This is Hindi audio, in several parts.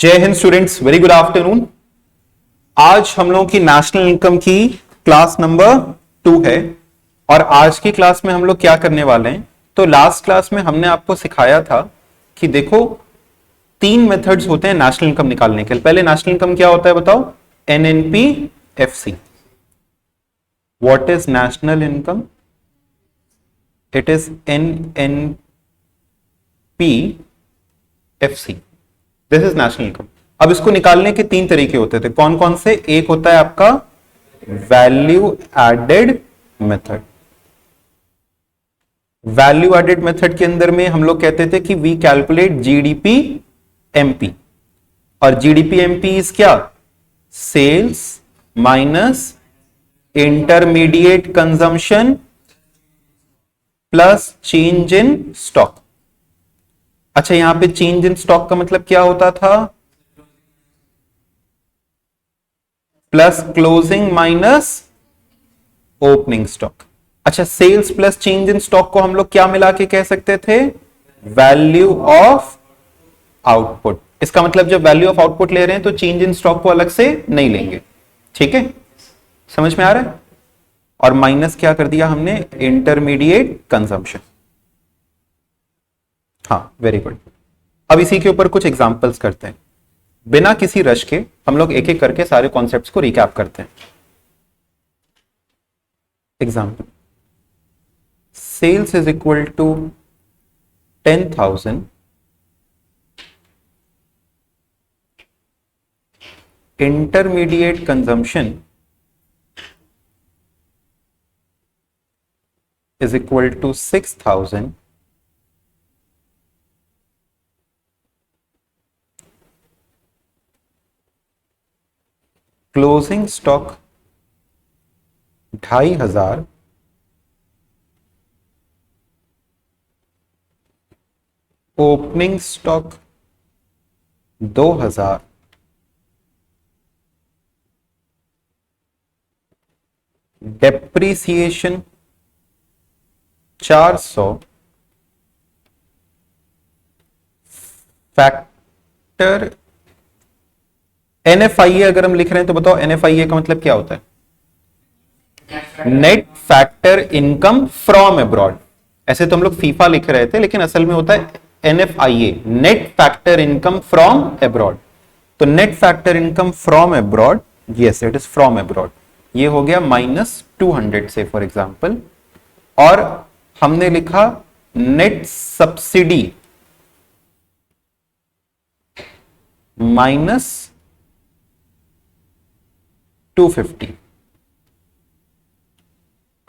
जय Hind students, very good afternoon. आज हम लोगों की नेशनल इनकम की क्लास नंबर 2 है और आज की क्लास में हम लोग क्या करने वाले हैं। तो लास्ट क्लास में हमने आपको सिखाया था कि देखो 3 मेथड्स होते हैं नेशनल इनकम निकालने के लिए। पहले नेशनल इनकम क्या होता है बताओ? NNP FC. What is national income? It is NNP FC. This is national income. अब इसको निकालने के 3 तरीके होते थे। कौन कौन से? एक होता है आपका value added method. Value added method के अंदर में हम लोग कहते थे कि वी कैलकुलेट जीडीपी एमपी, और जीडीपी एमपी इज क्या? Sales minus intermediate consumption plus change in stock. अच्छा, यहां पे चेंज इन स्टॉक का मतलब क्या होता था? Plus closing minus opening stock. अच्छा, sales plus change in stock को हम लोग क्या मिला के कह सकते थे? Value of output. इसका मतलब जब वैल्यू ऑफ आउटपुट ले रहे हैं तो चेंज इन स्टॉक को अलग से नहीं लेंगे। ठीक है, समझ में आ रहा है? और माइनस क्या कर दिया हमने? Intermediate consumption. हाँ, वेरी गुड। अब इसी के ऊपर कुछ एग्जांपल्स करते हैं। बिना किसी रश के हम लोग एक एक करके सारे कॉन्सेप्ट्स को रिकैप करते हैं। Example, sales is equal to 10,000, intermediate consumption is equal to 6,000, closing stock 2,500, opening stock 2,000, depreciation 400, factor NFIA अगर हम लिख रहे हैं तो बताओ एनएफआईए का मतलब क्या होता है? Net factor income from abroad. ऐसे तो हम लोग फीफा लिख रहे थे, लेकिन असल में होता है NFIA, net factor income from abroad. तो net factor income from abroad, yes it is from abroad. ये हो गया -200 से फॉर एग्जांपल। और हमने लिखा नेट सब्सिडी -250।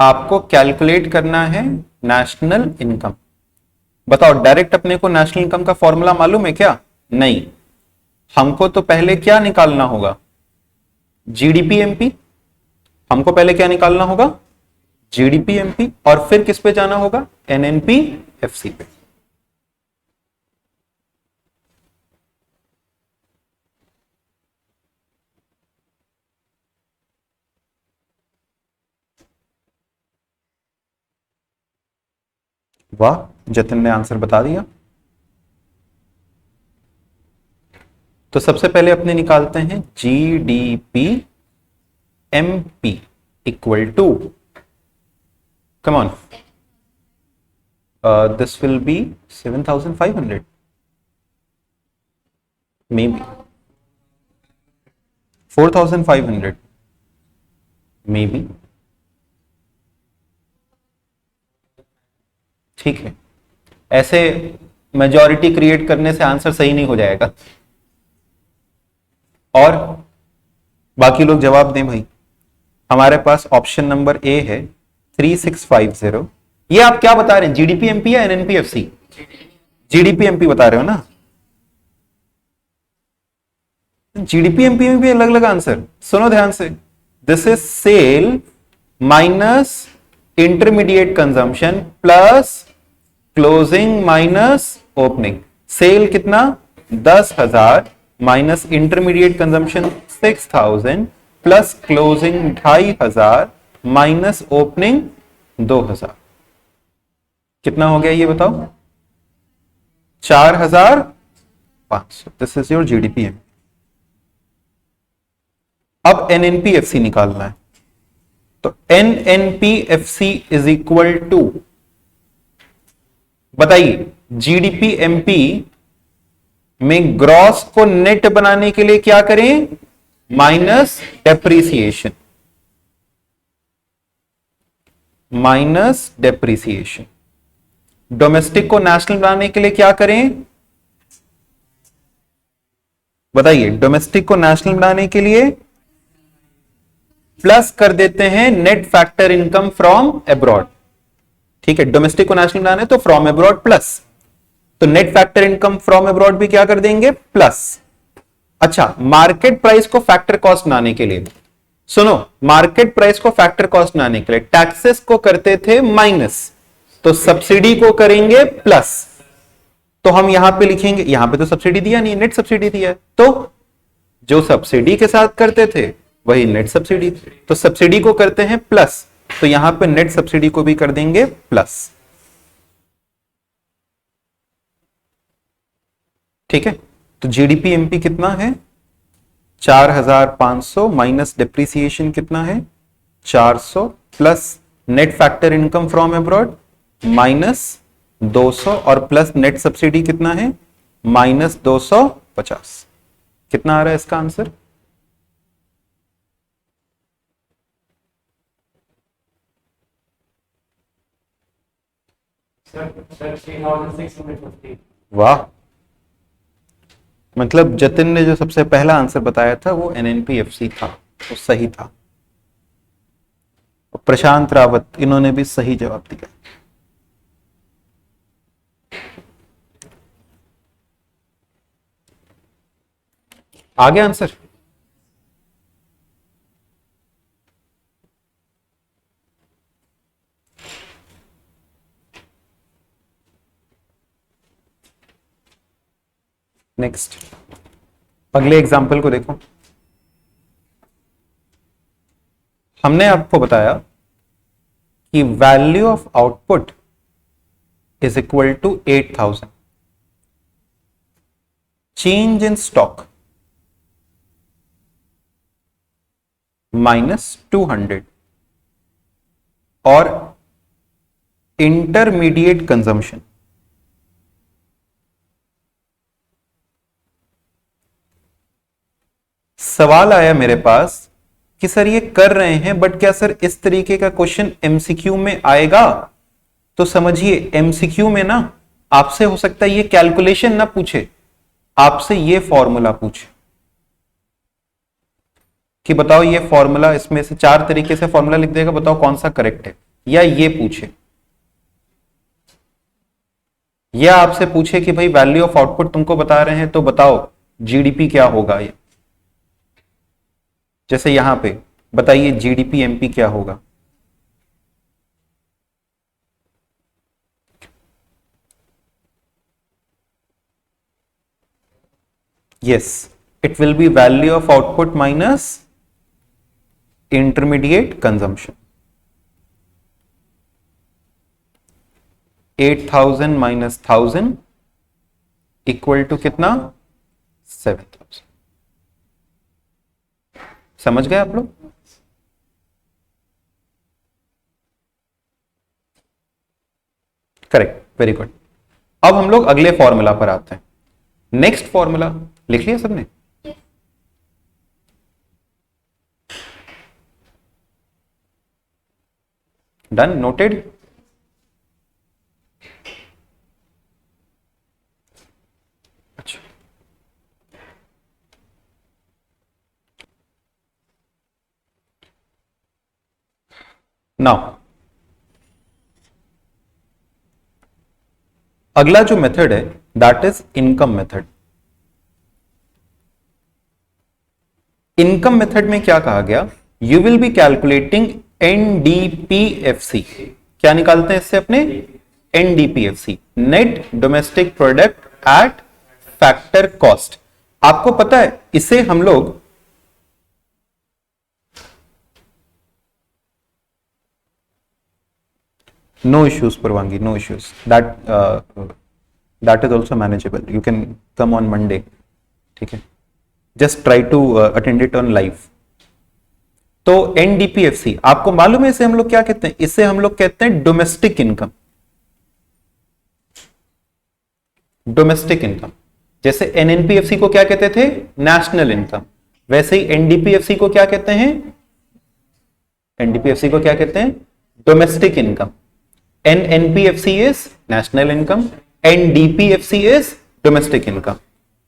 आपको कैलकुलेट करना है नेशनल इनकम। बताओ, डायरेक्ट अपने को नेशनल इनकम का फॉर्मूला मालूम है क्या? नहीं। हमको तो पहले क्या निकालना होगा? GDP MP. हमको पहले क्या निकालना होगा? GDP MP. और फिर किस पे जाना होगा? एनएनपी एफसी पे। वाह, जतिन ने आंसर बता दिया। तो सबसे पहले अपने निकालते हैं GDP MP equal to, come on, this will be 7,500 maybe 4,500 maybe. ठीक है, ऐसे मेजॉरिटी क्रिएट करने से आंसर सही नहीं हो जाएगा। और बाकी लोग जवाब दें भाई। हमारे पास ऑप्शन नंबर ए है 3650। ये आप क्या बता रहे हैं, जीडीपी एमपी या एनएनपी एफसी? जीडीपी एमपी बता रहे हो ना? जीडीपी एमपी में भी अलग अलग आंसर। सुनो ध्यान से, this is sale minus intermediate consumption plus closing minus opening. Sale कितना? 10,000 minus intermediate consumption 6,000 plus closing 2,500 minus opening 2,000। कितना हो गया ये बताओ? 4,000 500, दिस इज योर जीडीपी। अब एनएनपीएफसी निकालना है, तो एनएनपीएफसी इज इक्वल टू, बताइए जीडीपी एमपी में ग्रॉस को नेट बनाने के लिए क्या करें, minus depreciation, minus depreciation. Domestic को नेशनल बनाने के लिए क्या करें, बताइए, डोमेस्टिक को नेशनल बनाने के लिए प्लस कर देते हैं net factor income from abroad. ठीक है, डोमेस्टिक को नेशनल बनाना है तो फ्रॉम अब्रॉड प्लस, तो net factor income from abroad भी क्या कर देंगे, प्लस। अच्छा, मार्केट प्राइस को फैक्टर कॉस्ट बनाने के लिए, सुनो, मार्केट प्राइस को फैक्टर कॉस्ट बनाने के लिए टैक्सेस को करते थे माइनस, तो सब्सिडी को करेंगे प्लस। तो हम यहां पे लिखेंगे, यहां पे तो सब्सिडी दिया नहीं, नेट सब्सिडी दिया है, तो जो सब्सिडी के साथ करते थे वही नेट सब्सिडी, तो सब्सिडी को करते हैं प्लस, तो यहां पे नेट सब्सिडी को भी कर देंगे प्लस। ठीक है, तो जीडीपी एमपी कितना है, 4500 माइनस डिप्रिसिएशन कितना है, 400 plus net factor income from abroad minus 200 और प्लस नेट सब्सिडी कितना है, माइनस 250। कितना आ रहा है इसका आंसर, वाह, मतलब जतिन ने जो सबसे पहला आंसर बताया था वो एनएनपीएफसी था, वो सही था। प्रशांत रावत, इन्होंने भी सही जवाब दिया। आगे आंसर, नेक्स्ट अगले एग्जाम्पल को देखो। हमने आपको बताया कि value of output is equal to 8000, change in stock minus 200 और इंटरमीडिएट कंजम्पशन सवाल आया मेरे पास कि सर ये कर रहे हैं, बट क्या सर इस तरीके का क्वेश्चन एमसीक्यू में आएगा, तो समझिए एमसीक्यू में ना आपसे हो सकता है ये कैलकुलेशन ना पूछे, आपसे ये फॉर्मूला पूछे कि बताओ ये फॉर्मूला, इसमें से 4 तरीके से फॉर्मूला लिख देगा, बताओ कौन सा करेक्ट है, या ये पूछे, या आपसे पूछे कि भाई वैल्यू ऑफ आउटपुट तुमको बता रहे हैं तो बताओ जीडीपी क्या होगा, ये जैसे यहां पे बताइए जीडीपी एमपी क्या होगा। Yes, it will be value of output minus intermediate consumption. 8000 minus 1000 equal to कितना, 7000। समझ गए आप लोग, करेक्ट, वेरी गुड। अब हम लोग अगले फॉर्मूला पर आते हैं। नेक्स्ट फॉर्मूला लिख लिया सबने, डन, नोटेड। अच्छा, नाउ अगला जो मेथड है that is income method. Income method में क्या कहा गया, you will be calculating NDPFC. क्या निकालते हैं इससे अपने, NDPFC, net domestic product at factor cost. आपको पता है इसे हम लोग नो इश्यूज, परवानगी, no issues, that that is also manageable, you can come on Monday, ठीक है, just try to attend it on live. तो एनडीपीएफसी आपको मालूम है इसे हम लोग क्या कहते हैं? इसे हम लोग कहते हैं डोमेस्टिक इनकम। डोमेस्टिक इनकम, जैसे एनएनपीएफसी को क्या कहते थे? National income. वैसे ही एनडीपीएफसी को क्या कहते हैं? एनडीपीएफसी को क्या कहते हैं? Domestic income. NNPFC is national income, NDPFC is domestic income.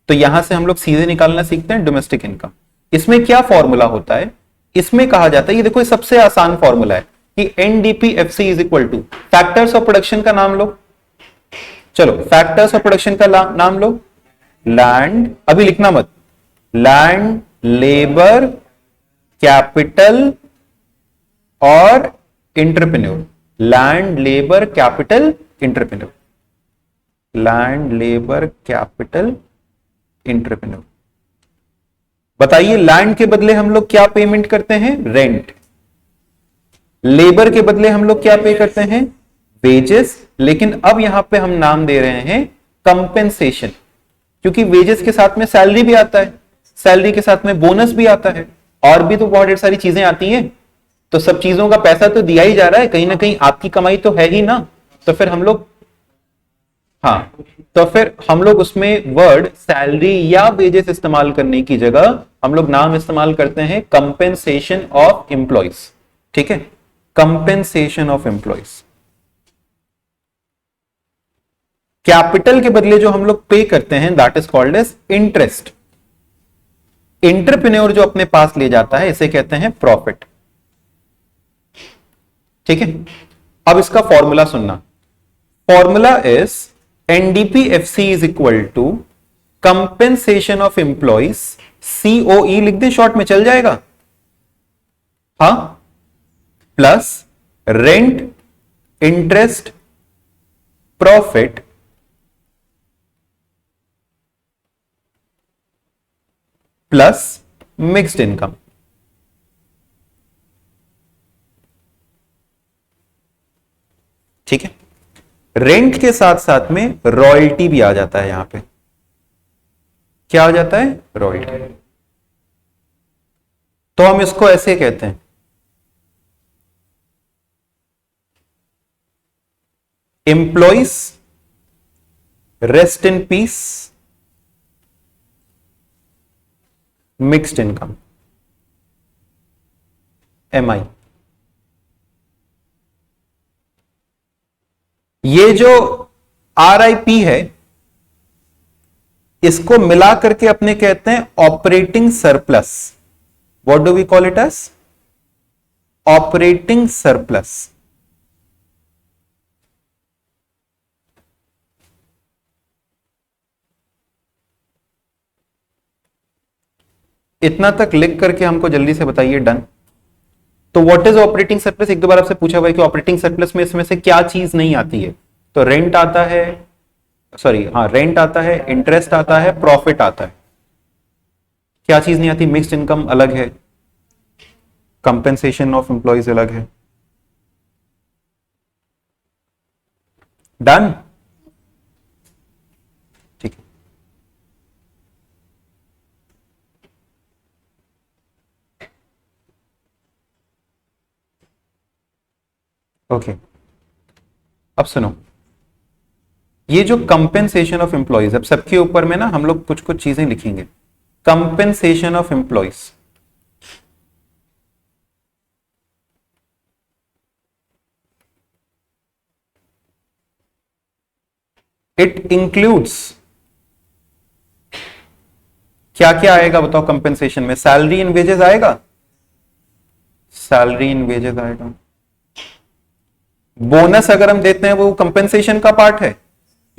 तो यहां से हम लोग सीधे निकालना सीखते हैं डोमेस्टिक इनकम। इसमें क्या फॉर्मूला होता है? इसमें कहा जाता है, ये देखो, ये सबसे आसान फॉर्मूला है कि NDPFC is equal to factors of production का नाम लो। चलो फैक्टर्स ऑफ प्रोडक्शन का नाम लो। लैंड, अभी लिखना मत, लैंड, लेबर, कैपिटल और entrepreneur. Land, labour, capital, entrepreneur. Land, labour, capital, entrepreneur. बताइए, लैंड के बदले हम लोग क्या पेमेंट करते हैं? रेंट। लेबर के बदले हम लोग क्या पे करते हैं? वेजेस। लेकिन अब यहां पे हम नाम दे रहे हैं कंपेंसेशन, क्योंकि वेजेस के साथ में सैलरी भी आता है, सैलरी के साथ में बोनस भी आता है, और भी तो बहुत ढेर सारी चीजें आती हैं। तो सब चीजों का पैसा तो दिया ही जा रहा है, कहीं ना कहीं आपकी कमाई तो है ही ना। तो फिर हम लोग, हाँ, तो फिर हम लोग उसमें वर्ड सैलरी या वेजेस इस्तेमाल करने की जगह हम लोग नाम इस्तेमाल करते हैं कंपेंसेशन ऑफ एम्प्लॉइज। ठीक है, कंपेंसेशन ऑफ एम्प्लॉइज। कैपिटल के बदले जो हम लोग पे करते हैं that is called as interest. Entrepreneur जो अपने पास ले जाता है इसे कहते हैं प्रॉफिट। ठीक है, अब इसका फॉर्मूला सुनना। Formula is NDPFC is equal to compensation of employees, COE लिख दे, शॉर्ट में चल जाएगा, हाँ, plus rent, interest, profit, plus mixed income. ठीक है, रेंट के साथ साथ में रॉयल्टी भी आ जाता है। यहां पे क्या आ जाता है? रॉयल्टी। तो हम इसको ऐसे कहते हैं, employees rest in peace, mixed income, MI. ये जो आरआईपी है इसको मिला करके अपने कहते हैं operating surplus. What do we call it as? Operating surplus. इतना तक लिख करके हमको जल्दी से बताइए, डन। तो व्हाट इज ऑपरेटिंग सरप्लस? एक दो बार आपसे पूछा हुआ है कि ऑपरेटिंग सरप्लस में इसमें से क्या चीज नहीं आती है। तो रेंट आता है, सॉरी, हाँ, रेंट आता है, इंटरेस्ट आता है, प्रॉफिट आता है। क्या चीज नहीं आती? मिक्स्ड इनकम अलग है, कंपेंसेशन ऑफ एम्प्लॉइज अलग है। डन, ठीक है। ओके, अब सुनो, ये जो कंपेंसेशन ऑफ एम्प्लॉइज, अब सबके ऊपर में ना हम लोग कुछ कुछ चीजें लिखेंगे। Compensation of employees, it includes, क्या क्या आएगा बताओ कंपेंसेशन में? सैलरी इन वेजेस आएगा, सैलरी इन वेजेस आएगा। बोनस अगर हम देते हैं वो कंपेंसेशन का पार्ट है,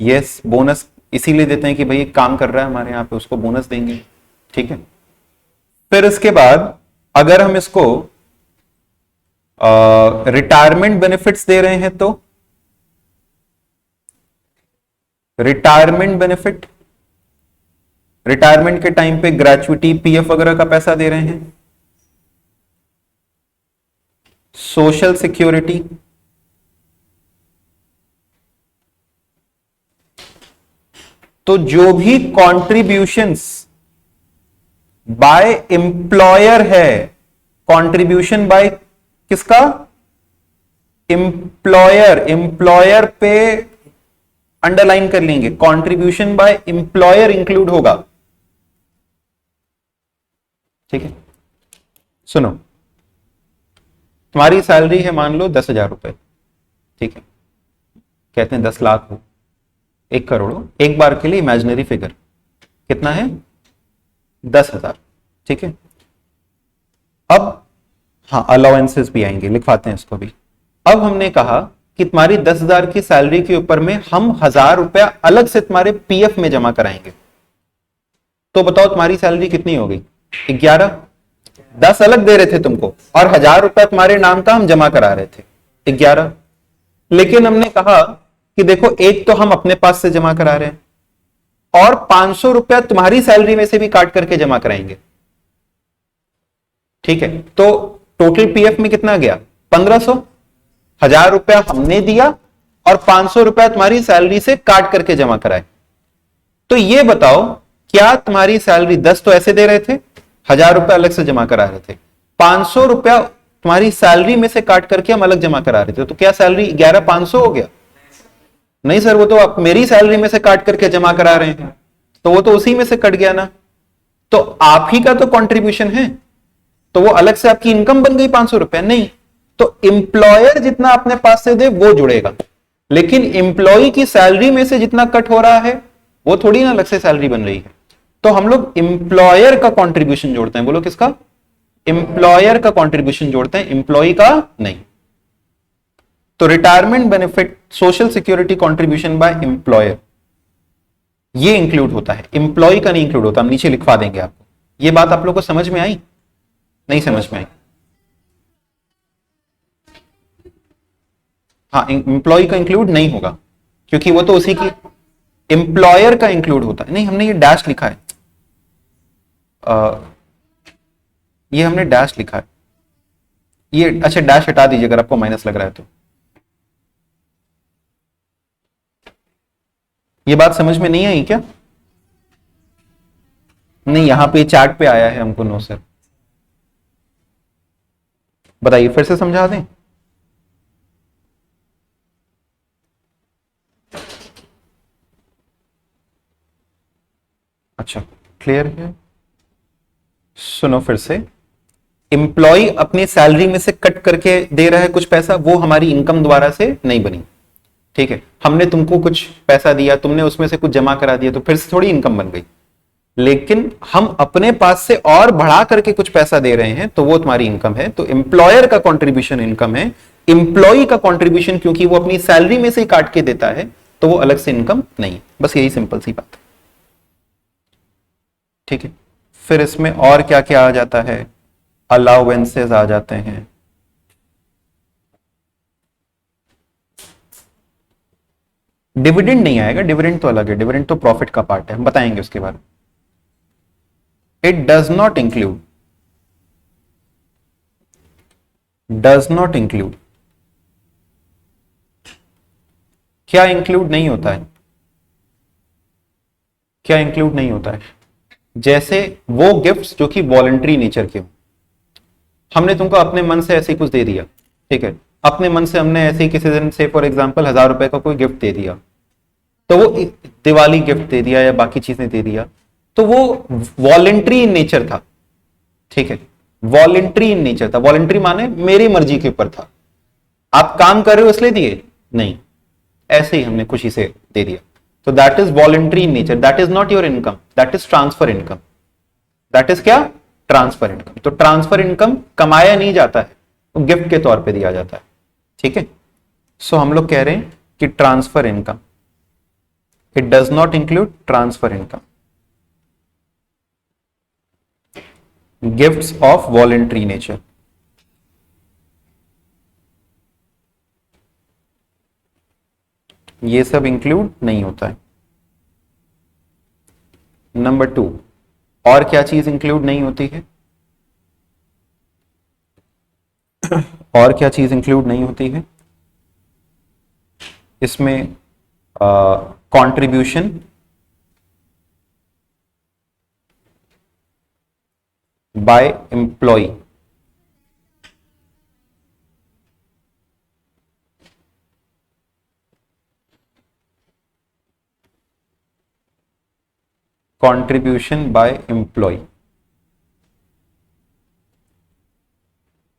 यस, बोनस इसीलिए देते हैं कि भाई काम कर रहा है हमारे यहां पे, उसको बोनस देंगे। ठीक है, फिर उसके बाद अगर हम इसको रिटायरमेंट बेनिफिट्स दे रहे हैं तो रिटायरमेंट बेनिफिट, रिटायरमेंट के टाइम पे ग्रेचुइटी, पीएफ वगैरह का पैसा दे रहे हैं। सोशल सिक्योरिटी, तो जो भी कॉन्ट्रीब्यूशंस बाय एम्प्लॉयर है, कंट्रीब्यूशन बाय किसका, एम्प्लॉयर, एम्प्लॉयर पे अंडरलाइन कर लेंगे, कंट्रीब्यूशन बाय एम्प्लॉयर इंक्लूड होगा। ठीक है, सुनो, तुम्हारी सैलरी है मान लो 10,000 रुपए, ठीक है, कहते हैं 10 लाख हो, 1 करोड़ हो, एक बार के लिए इमेजिनरी फिगर कितना है, 10,000, ठीक है। अब हाँ, अलाउंसेस भी आएंगे, लिखवाते हैं इसको भी। अब हमने कहा कि तुम्हारी 10,000 की सैलरी के ऊपर में हम 1,000 रुपया अलग से तुम्हारे पीएफ में जमा कराएंगे। तो बताओ तुम्हारी सैलरी कितनी हो गई, 11। 10 अलग दे रहे थे तुमको और 1,000 रुपया तुम्हारे नाम का हम जमा करा रहे थे, 11। लेकिन हमने कहा कि देखो, एक तो हम अपने पास से जमा करा रहे हैं और 500 रुपया तुम्हारी सैलरी में से भी काट करके जमा कराएंगे, ठीक है। तो टोटल पीएफ में कितना गया, 1500। 1,000 रुपया हमने दिया और 500 रुपया तुम्हारी सैलरी से काट करके जमा कराए। तो ये बताओ, क्या तुम्हारी सैलरी 10 तो ऐसे दे रहे थे, 1,000 रुपया अलग से जमा करा रहे थे, 500 रुपया तुम्हारी सैलरी में से काट करके हम अलग जमा करा रहे थे, तो क्या सैलरी 11,500 हो गया? नहीं सर, वो तो आप मेरी सैलरी में से काट करके जमा करा रहे हैं, तो वो तो उसी में से कट गया ना, तो आप ही का तो कंट्रीब्यूशन है, तो वो अलग से आपकी इनकम बन गई 500 रुपया? नहीं। तो एम्प्लॉयर जितना अपने पास से दे वो जुड़ेगा, लेकिन एम्प्लॉय की सैलरी में से जितना कट हो रहा है वो थोड़ी ना अलग से सैलरी बन रही है। तो हम लोग एम्प्लॉयर का कंट्रीब्यूशन जोड़ते हैं। बोलो किसका? एम्प्लॉयर का कंट्रीब्यूशन जोड़ते हैं, एम्प्लॉय का नहीं। तो retirement benefit social security contribution by employer, ये इंक्लूड होता है, एम्प्लॉय का नहीं इंक्लूड होता। हम नीचे लिखवा देंगे आपको। ये बात आप लोग को समझ में आई? नहीं समझ में आई? हाँ, एम्प्लॉय का इंक्लूड नहीं होगा क्योंकि वो तो उसी की, एम्प्लॉयर का इंक्लूड होता है। नहीं, हमने ये डैश लिखा है, ये हमने डैश लिखा है, ये अच्छा डैश हटा दीजिए अगर आपको माइनस लग रहा है तो। ये बात समझ में नहीं आई क्या? नहीं, यहां पे चार्ट पे आया है हमको। नो सर, बताइए, फिर से समझा दें? अच्छा, क्लियर है? सुनो फिर से, एम्प्लॉय अपनी सैलरी में से कट करके दे रहा है कुछ पैसा, वो हमारी इनकम द्वारा से नहीं बनी, ठीक है। हमने तुमको कुछ पैसा दिया, तुमने उसमें से कुछ जमा करा दिया, तो फिर से थोड़ी इनकम बन गई। लेकिन हम अपने पास से और बढ़ा करके कुछ पैसा दे रहे हैं, तो वो तुम्हारी इनकम है। तो एम्प्लॉयर का कंट्रीब्यूशन इनकम है, एम्प्लॉय का कंट्रीब्यूशन क्योंकि वो अपनी सैलरी में से ही काट के देता है, तो वो अलग से इनकम नहीं। बस यही सिंपल सी बात है, ठीक है। फिर इसमें और क्या क्या आ जाता है? अलाउंसेस आ जाते हैं, डिविडेंड नहीं आएगा, डिविडेंड तो अलग है, डिविडेंड तो प्रॉफिट का पार्ट है, हम बताएंगे उसके बारे में। It does not include, does not include, क्या इंक्लूड नहीं होता है? क्या इंक्लूड नहीं होता है? जैसे वो गिफ्ट्स जो कि वॉलंटरी नेचर के हो। हमने तुमको अपने मन से ऐसे ही कुछ दे दिया, ठीक है, अपने मन से हमने ऐसे ही किसी दिन से फॉर एग्जांपल 1,000 रुपए का कोई गिफ्ट दे दिया, तो वो दिवाली गिफ्ट दे दिया या बाकी चीजें दे दिया, तो वो वॉलंटरी इन नेचर था, ठीक है, वॉलंटरी इन नेचर था। वॉलंटरी माने मेरी मर्जी के ऊपर था, आप काम कर रहे हो इसलिए दिए नहीं, ऐसे ही हमने खुशी से दे दिया। तो that is voluntary in nature, that is not your income, that is transfer income. That is क्या? Transfer income. तो ट्रांसफर इनकम कमाया नहीं जाता है, वो गिफ्ट के तौर पे दिया जाता है, ठीक है। सो हम लोग कह रहे हैं कि transfer income, it does not include transfer income, gifts of voluntary nature. ये सब इंक्लूड नहीं होता है। नंबर 2, और क्या चीज इंक्लूड नहीं होती है? और क्या चीज इंक्लूड नहीं होती है इसमें? Contribution by employee. Contribution by employee,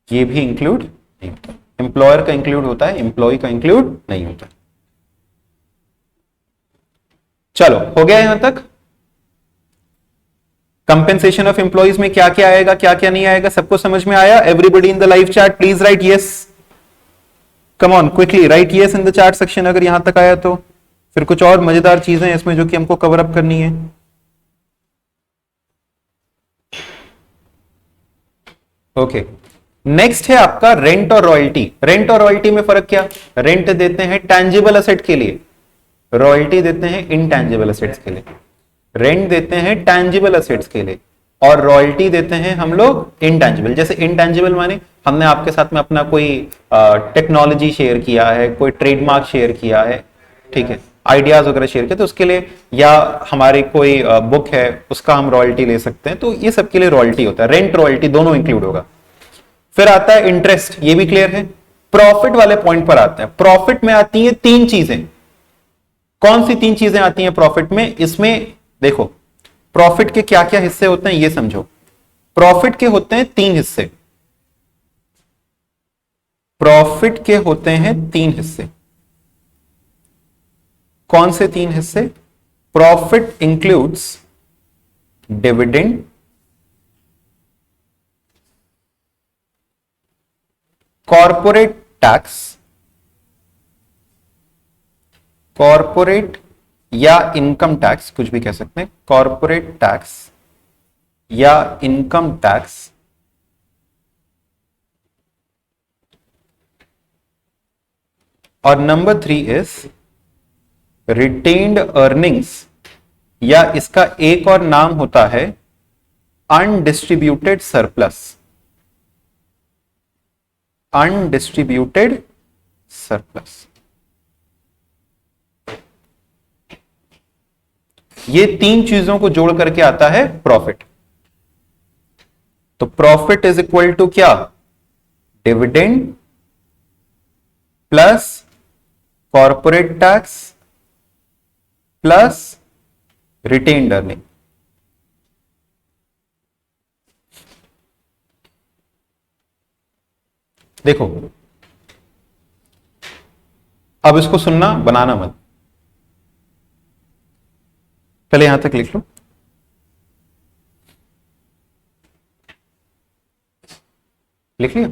ये भी इंक्लूड नहीं होता। एम्प्लॉयर का इंक्लूड होता है, एम्प्लॉय का इंक्लूड नहीं होता। चलो हो गया यहां तक। कंपेंसेशन ऑफ एम्प्लॉइज में क्या क्या आएगा, क्या क्या नहीं आएगा, सबको समझ में आया? Everybody in the live chat please right yes, come on quickly right yes in the chat section अगर यहां तक आया तो। फिर कुछ और मजेदार चीजें हैं इसमें जो कि हमको कवर अप करनी है। ओके, नेक्स्ट है आपका रेंट और रॉयल्टी। रेंट और रॉयल्टी में फर्क क्या? रेंट देते हैं टैंजिबल असेट के लिए, रॉयल्टी देते हैं इनटैंजिबल असेट्स के लिए। रेंट देते हैं टैंजिबल असेट्स के लिए और रॉयल्टी देते हैं हम लोग इनटैंजिबल। जैसे इनटैंजिबल माने हमने आपके साथ में अपना कोई टेक्नोलॉजी शेयर किया है, कोई ट्रेडमार्क शेयर किया है, ठीक है, आइडियाज वगैरह शेयर किया तो उसके लिए, या हमारी कोई बुक है उसका हम रॉयल्टी ले सकते हैं, तो ये सब के लिए रॉयल्टी होता है। रेंट रॉयल्टी दोनों इंक्लूड होगा। फिर आता है इंटरेस्ट, ये भी क्लियर है। प्रॉफिट वाले पॉइंट पर आते हैं। प्रॉफिट में आती है तीन चीजें। कौन सी तीन चीजें आती हैं प्रॉफिट में? इसमें देखो प्रॉफिट के क्या क्या हिस्से होते हैं ये समझो। प्रॉफिट के होते हैं तीन हिस्से। प्रॉफिट के होते हैं तीन हिस्से। कौन से तीन हिस्से? Profit includes dividend, corporate tax, corporate या इनकम टैक्स, कुछ भी कह सकते हैं, कॉर्पोरेट टैक्स या इनकम टैक्स, और नंबर 3 इज रिटेन्ड अर्निंग्स, या इसका एक और नाम होता है अनडिस्ट्रीब्यूटेड सरप्लस। अनडिस्ट्रीब्यूटेड सरप्लस, ये तीन चीजों को जोड़ करके आता है प्रॉफिट। तो प्रॉफिट इज इक्वल टू क्या? Dividend plus corporate tax plus retained earning. देखो अब इसको सुनना, बनाना मत, पहले यहां तक लिख लो। लिख लिया?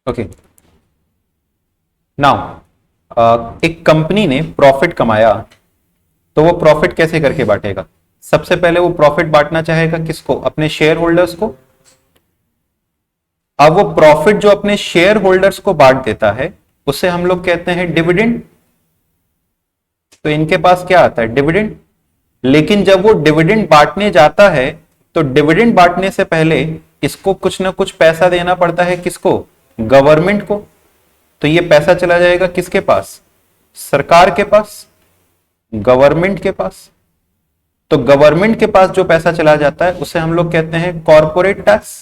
ओके, नाउ एक कंपनी ने प्रॉफिट कमाया तो वो प्रॉफिट कैसे करके बांटेगा? सबसे पहले वो प्रॉफिट बांटना चाहेगा किसको? अपने शेयर होल्डर्स को। अब वो प्रॉफिट जो अपने शेयर होल्डर्स को बांट देता है उसे हम लोग कहते हैं डिविडेंड। तो इनके पास क्या आता है? डिविडेंड। लेकिन जब वो डिविडेंड बांटने जाता है तो डिविडेंड बांटने से पहले इसको कुछ ना कुछ पैसा देना पड़ता है। किसको? गवर्नमेंट को। तो ये पैसा चला जाएगा किसके पास? सरकार के पास, गवर्नमेंट के पास। तो गवर्नमेंट के पास जो पैसा चला जाता है उसे हम लोग कहते हैं कॉर्पोरेट टैक्स।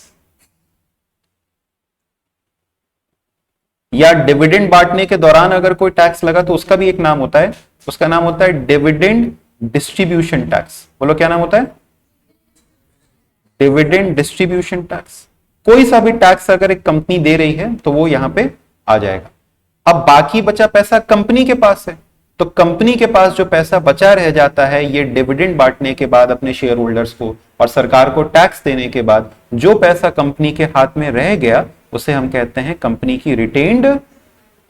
या डिविडेंड बांटने के दौरान अगर कोई टैक्स लगा तो उसका भी एक नाम होता है, उसका नाम होता है डिविडेंड डिस्ट्रीब्यूशन टैक्स। बोलो क्या नाम होता है? Dividend distribution tax. कोई सा भी टैक्स अगर एक कंपनी दे रही है तो वो यहां पे आ जाएगा। अब बाकी बचा पैसा कंपनी के पास है, तो कंपनी के पास जो पैसा बचा रह जाता है ये डिविडेंड बांटने के बाद अपने शेयर होल्डर्स को और सरकार को टैक्स देने के बाद जो पैसा कंपनी के हाथ में रह गया उसे हम कहते हैं कंपनी की रिटेन्ड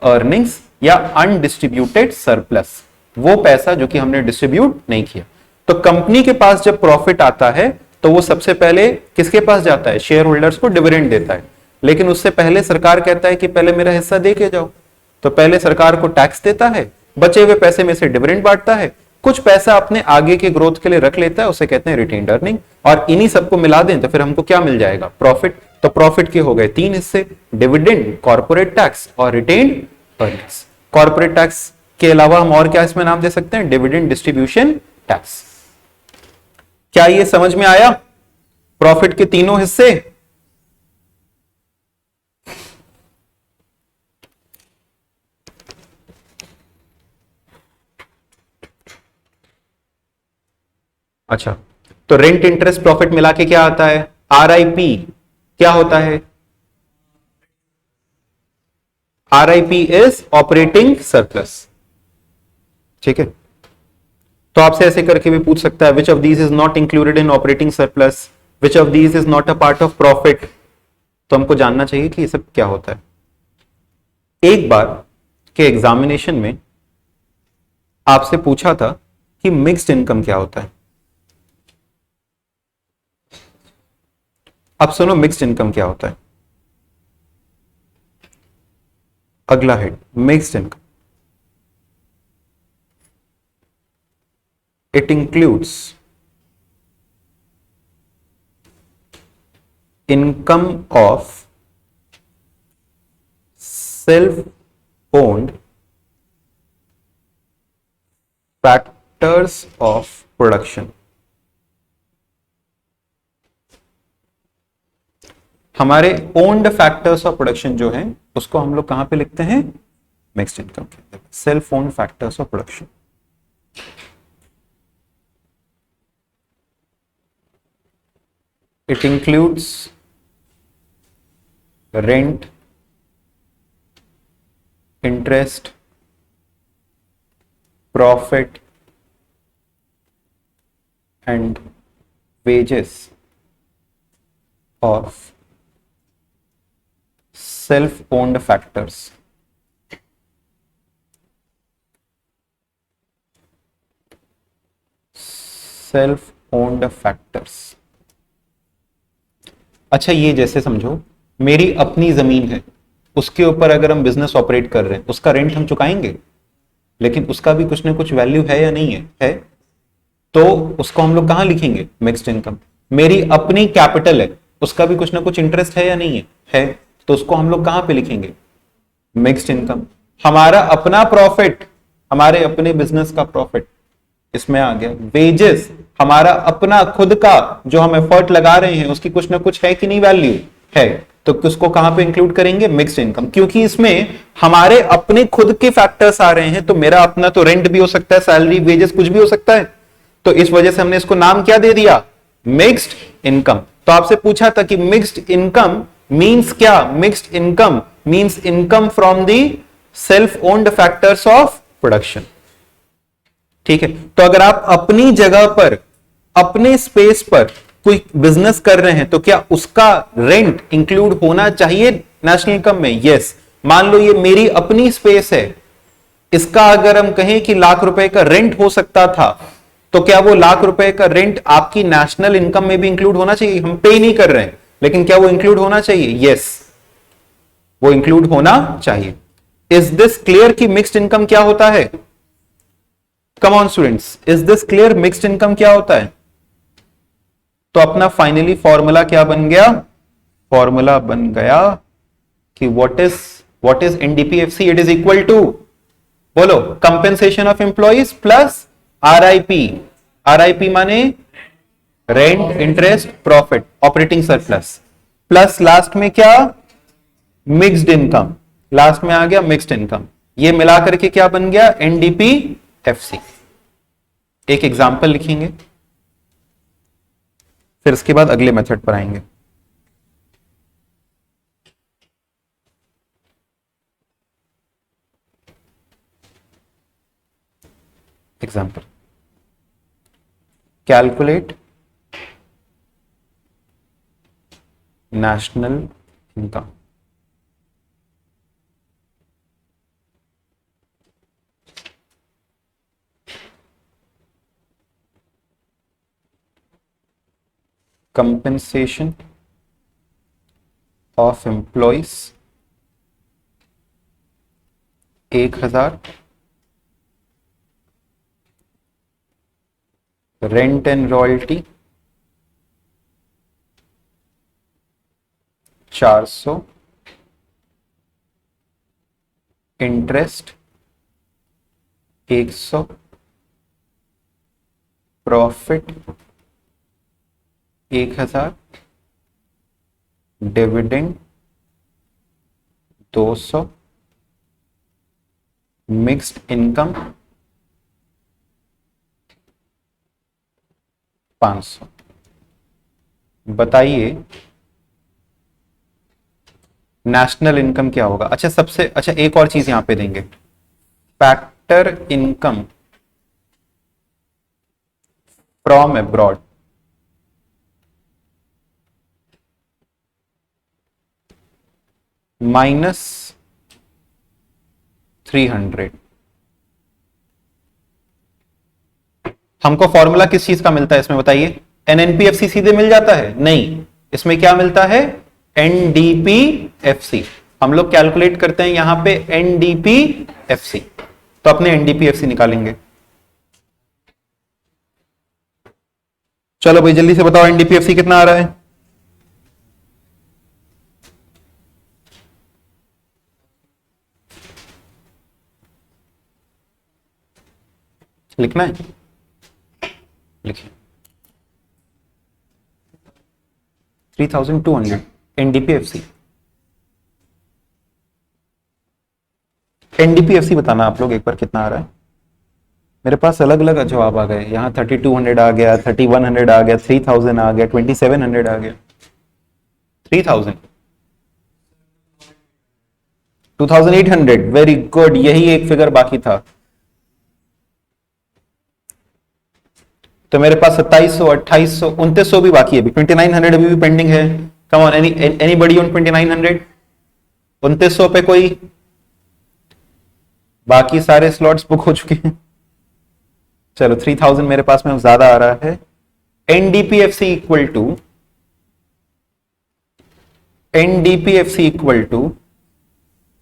अर्निंग्स या अनडिस्ट्रीब्यूटेड सरप्लस। वो पैसा जो कि हमने डिस्ट्रीब्यूट नहीं किया। तो कंपनी के पास जब प्रॉफिट आता है तो वो सबसे पहले किसके पास जाता है? शेयर होल्डर्स को डिविडेंड देता है। लेकिन उससे पहले सरकार कहता है कि पहले मेरा हिस्सा दे के जाओ। तो पहले सरकार को टैक्स देता है, बचे हुए पैसे में से डिविडेंड बांटता है, कुछ पैसा अपने आगे के ग्रोथ के लिए रख लेता है, उसे कहते हैं रिटेन्ड अर्निंग। और इन्हीं सबको मिला दें तो फिर हमको क्या मिल जाएगा? प्रॉफिट। तो प्रॉफिट के हो गए तीन हिस्से, डिविडेंड, कॉर्पोरेट टैक्स और रिटेन्ड अर्निंग्स। कॉर्पोरेट टैक्स के अलावा हम और क्या इसमें नाम दे सकते हैं, डिविडेंड डिस्ट्रीब्यूशन टैक्स। क्या ये समझ में आया, प्रॉफिट के तीनों हिस्से? अच्छा, तो रेंट इंटरेस्ट प्रॉफिट मिला के क्या आता है, RIP क्या होता है, RIP इज ऑपरेटिंग सरप्लस। ठीक है, तो आपसे ऐसे करके भी पूछ सकता है, which of these is not included in operating surplus, which of these is not a part of profit. तो हमको जानना चाहिए कि ये सब क्या होता है। एक बार के एग्जामिनेशन में आपसे पूछा था कि मिक्स्ड इनकम क्या होता है। अब सुनो मिक्स्ड इनकम क्या होता है। अगला head, mixed income, it includes income of self-owned factors of production। हमारे ओन्ड फैक्टर्स ऑफ प्रोडक्शन जो है उसको हम लोग कहां पे लिखते हैं, मिक्स्ड इनकम के अंदर, self owned factors of production. It includes rent, interest, profit and wages of self-owned factors। self-owned factors। अच्छा, ये जैसे समझो मेरी अपनी जमीन है, उसके ऊपर अगर हम बिजनेस ऑपरेट कर रहे हैं, उसका रेंट हम चुकाएंगे, लेकिन उसका भी कुछ ना कुछ वैल्यू है या नहीं है, तो उसको हम लोग कहां लिखेंगे, मिक्स्ड इनकम। मेरी अपनी कैपिटल है, उसका भी कुछ ना कुछ इंटरेस्ट है या नहीं है, तो उसको हम लोग कहां पे लिखेंगे, मिक्स्ड इनकम। हमारा अपना प्रॉफिट, हमारे अपने बिजनेस का प्रॉफिट इसमें आ गया। वेजेस, हमारा अपना खुद का जो हम एफर्ट लगा रहे हैं उसकी कुछ ना कुछ है कि नहीं वैल्यू है, तो किसको कहां पे इंक्लूड करेंगे, मिक्स्ड इनकम। क्योंकि इसमें हमारे अपने खुद के फैक्टर्स आ रहे हैं, तो मेरा अपना तो रेंट भी हो सकता है, सैलरी, वेजेस, कुछ भी हो सकता है, तो इस वजह से हमने इसको नाम क्या दे दिया, मिक्स्ड इनकम। तो आपसे पूछा था कि मिक्स्ड इनकम मींस क्या, mixed income means income from the self owned factors of production. ठीक है, तो अगर आप अपनी जगह पर, अपने स्पेस पर कोई बिजनेस कर रहे हैं, तो क्या उसका रेंट इंक्लूड होना चाहिए नेशनल इनकम में? यस। मान लो ये मेरी अपनी स्पेस है, इसका अगर हम कहें कि लाख रुपए का रेंट हो सकता था, तो क्या वो लाख रुपए का रेंट आपकी नेशनल इनकम में भी इंक्लूड होना चाहिए? हम पे नहीं कर रहे हैं, लेकिन क्या वो इंक्लूड होना चाहिए? यस, वो इंक्लूड होना चाहिए। इज दिस क्लियर कि मिक्स्ड इनकम क्या होता है? Come on students, is this clear mixed income क्या होता है? तो अपना फाइनली फॉर्मूला क्या बन गया? फॉर्मूला बन गया कि what is NDPFC, it is equal to, बोलो, compensation of employees plus RIP. RIP माने rent, interest, profit, operating surplus, plus last में क्या, मिक्स्ड इनकम। लास्ट में आ गया मिक्स्ड इनकम। ये मिलाकर के क्या बन गया, एनडीपीएफसी। एक एग्जांपल लिखेंगे, फिर इसके बाद अगले मेथड पर आएंगे। Example, calculate national income. compensation of employees 1000, rent and royalty 400, interest 100, profit 1000, dividend 200, mixed income 500। बताइए नेशनल इनकम क्या होगा। अच्छा सबसे अच्छा एक और चीज यहां पे देंगे, फैक्टर इनकम फ्रॉम अब्रॉड, -300। हमको फॉर्मूला किस चीज का मिलता है इसमें बताइए। एनएनपीएफसी सीधे मिल जाता है? नहीं, इसमें क्या मिलता है? एनडीपीएफसी। हम लोग कैलकुलेट करते हैं यहां पे एनडीपीएफसी, तो अपने एनडीपीएफसी निकालेंगे। चलो भाई जल्दी से बताओ एनडीपीएफसी कितना आ रहा है। लिखना है, लिखिए 3200 एनडीपीएफसी। एनडीपीएफसी बताना आप लोग एक बार कितना आ रहा है। मेरे पास अलग अलग जवाब आ गए, यहाँ 3200 आ गया, 3100 आ गया, 3000 आ गया, 2700 आ गया। 3000, 2800, वेरी गुड, यही एक फिगर बाकी था। तो मेरे पास 2700, 2800, 2900 भी बाकी है अभी, 2900 अभी भी पेंडिंग है। Come on, anybody on 2900? 2900 पे कोई? बाकी सारे स्लॉट्स बुक हो चुके हैं। चलो 3000 मेरे पास में ज्यादा आ रहा है। NDPFC equal to, NDPFC equal to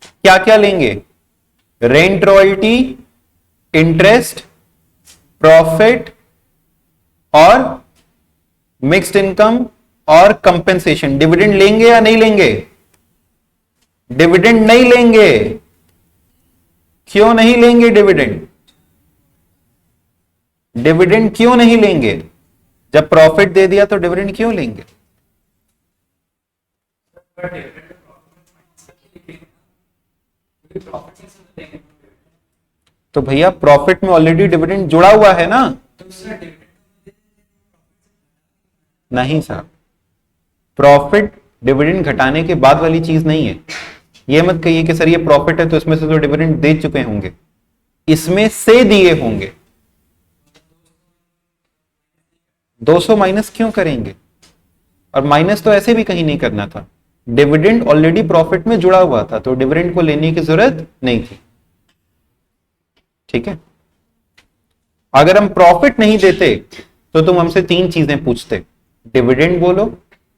क्या क्या लेंगे? रेंट रॉयल्टी, इंटरेस्ट, प्रॉफिट और मिक्स्ड इनकम और कंपेंसेशन। डिविडेंड लेंगे या नहीं लेंगे? डिविडेंड नहीं लेंगे। क्यों नहीं लेंगे डिविडेंड? डिविडेंड क्यों नहीं लेंगे? जब प्रॉफिट दे दिया तो डिविडेंड क्यों लेंगे? तो भैया प्रॉफिट में ऑलरेडी डिविडेंड जुड़ा हुआ है ना। नहीं सर, प्रॉफिट डिविडेंड घटाने के बाद वाली चीज नहीं है। ये मत कहिए कि सर ये प्रॉफिट है तो इसमें से तो डिविडेंड दे चुके होंगे, इसमें से दिए होंगे। 200 माइनस क्यों करेंगे? और माइनस तो ऐसे भी कहीं नहीं करना था, डिविडेंड ऑलरेडी प्रॉफिट में जुड़ा हुआ था तो डिविडेंड को लेने की जरूरत नहीं थी। ठीक है, अगर हम प्रॉफिट नहीं देते तो तुम हमसे तीन चीजें पूछते, डिविडेंड बोलो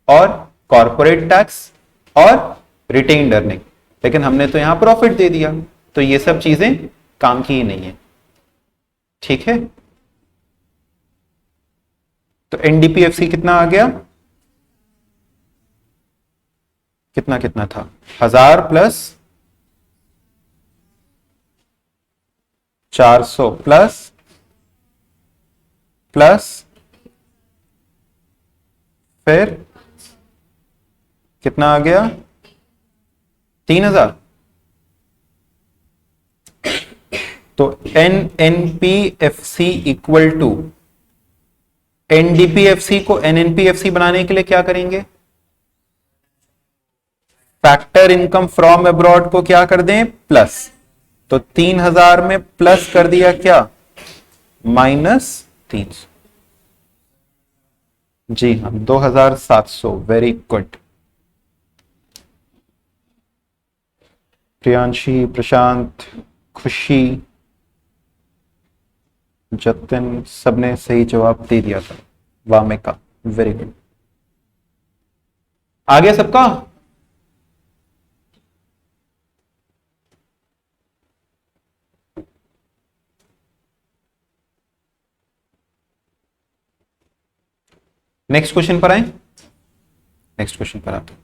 और कॉर्पोरेट टैक्स और रिटेन्ड अर्निंग, लेकिन हमने तो यहां प्रॉफिट दे दिया तो ये सब चीजें काम की ही नहीं है। ठीक है, तो एनडीपीएफसी कितना आ गया? कितना कितना था? 1000 प्लस 400 प्लस प्लस फिर कितना आ गया? 3000। तो एनएनपीएफसी इक्वल टू, एनडीपीएफसी को एनएनपीएफसी बनाने के लिए क्या करेंगे? फैक्टर इनकम फ्रॉम अब्रॉड को क्या कर दें? प्लस। तो 3000 में प्लस कर दिया क्या? -300। जी हाँ 2700, वेरी गुड। प्रियांशी, प्रशांत, खुशी, जतिन, सबने सही जवाब दे दिया था। Wamiqa, very good. आ गया सबका? नेक्स्ट क्वेश्चन पर आए, नेक्स्ट क्वेश्चन पर आते हैं।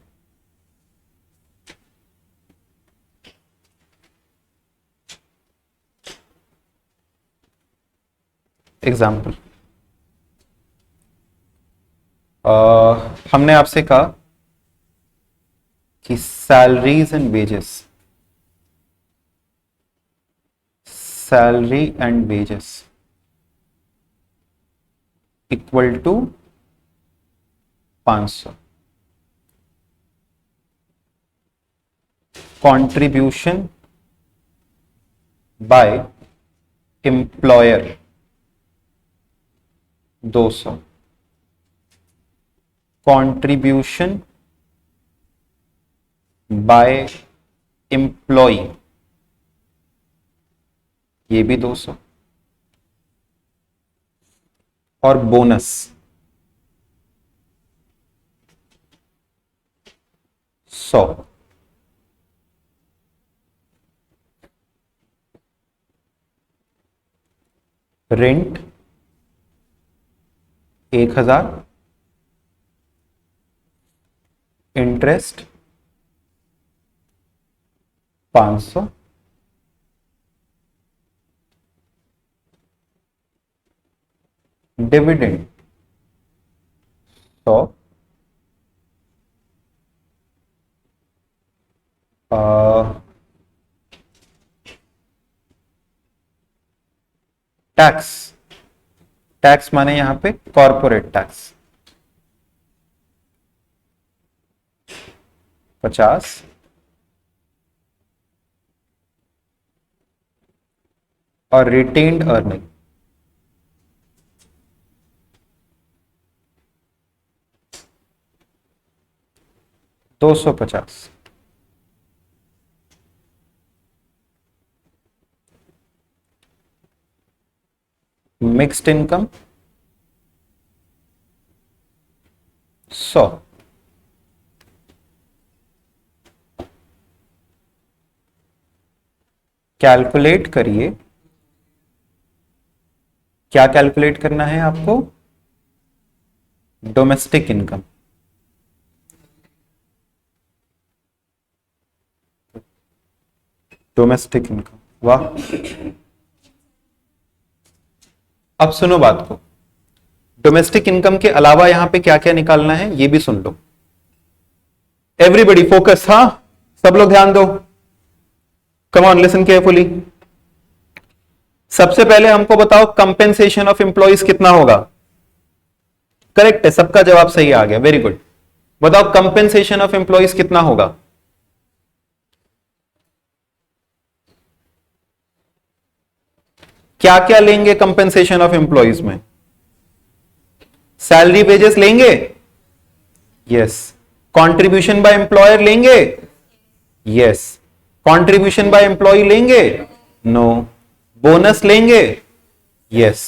एग्जाम्पल, हमने आपसे कहा कि salaries and wages, salary and wages equal to 500, contribution by employer 200, contribution by employee ये भी 200, और bonus 100। Rent 1000, interest 500, dividend 100, tax, tax माने यहां पे कॉर्पोरेट टैक्स 50, और retained earning 250। Mixed income 100। Calculate करिए, क्या कैलकुलेट करना है आपको? Domestic income, domestic income. वाह, अब सुनो बात को, डोमेस्टिक इनकम के अलावा यहां पे क्या क्या निकालना है ये भी सुन लो। एवरीबडी फोकस, हाँ सब लोग ध्यान दो, कम ऑन लिसन केयरफुली। सबसे पहले हमको बताओ कंपेंसेशन ऑफ एम्प्लॉइज कितना होगा? करेक्ट है, सबका जवाब सही आ गया, वेरी गुड। बताओ कंपेंसेशन ऑफ एम्प्लॉइज कितना होगा? क्या क्या लेंगे कंपेंसेशन ऑफ एम्प्लॉइज में? सैलरी वेजेस लेंगे, यस। कंट्रीब्यूशन बाय एम्प्लॉयर लेंगे, यस। कंट्रीब्यूशन बाय एम्प्लॉय लेंगे, नो। बोनस लेंगे, यस।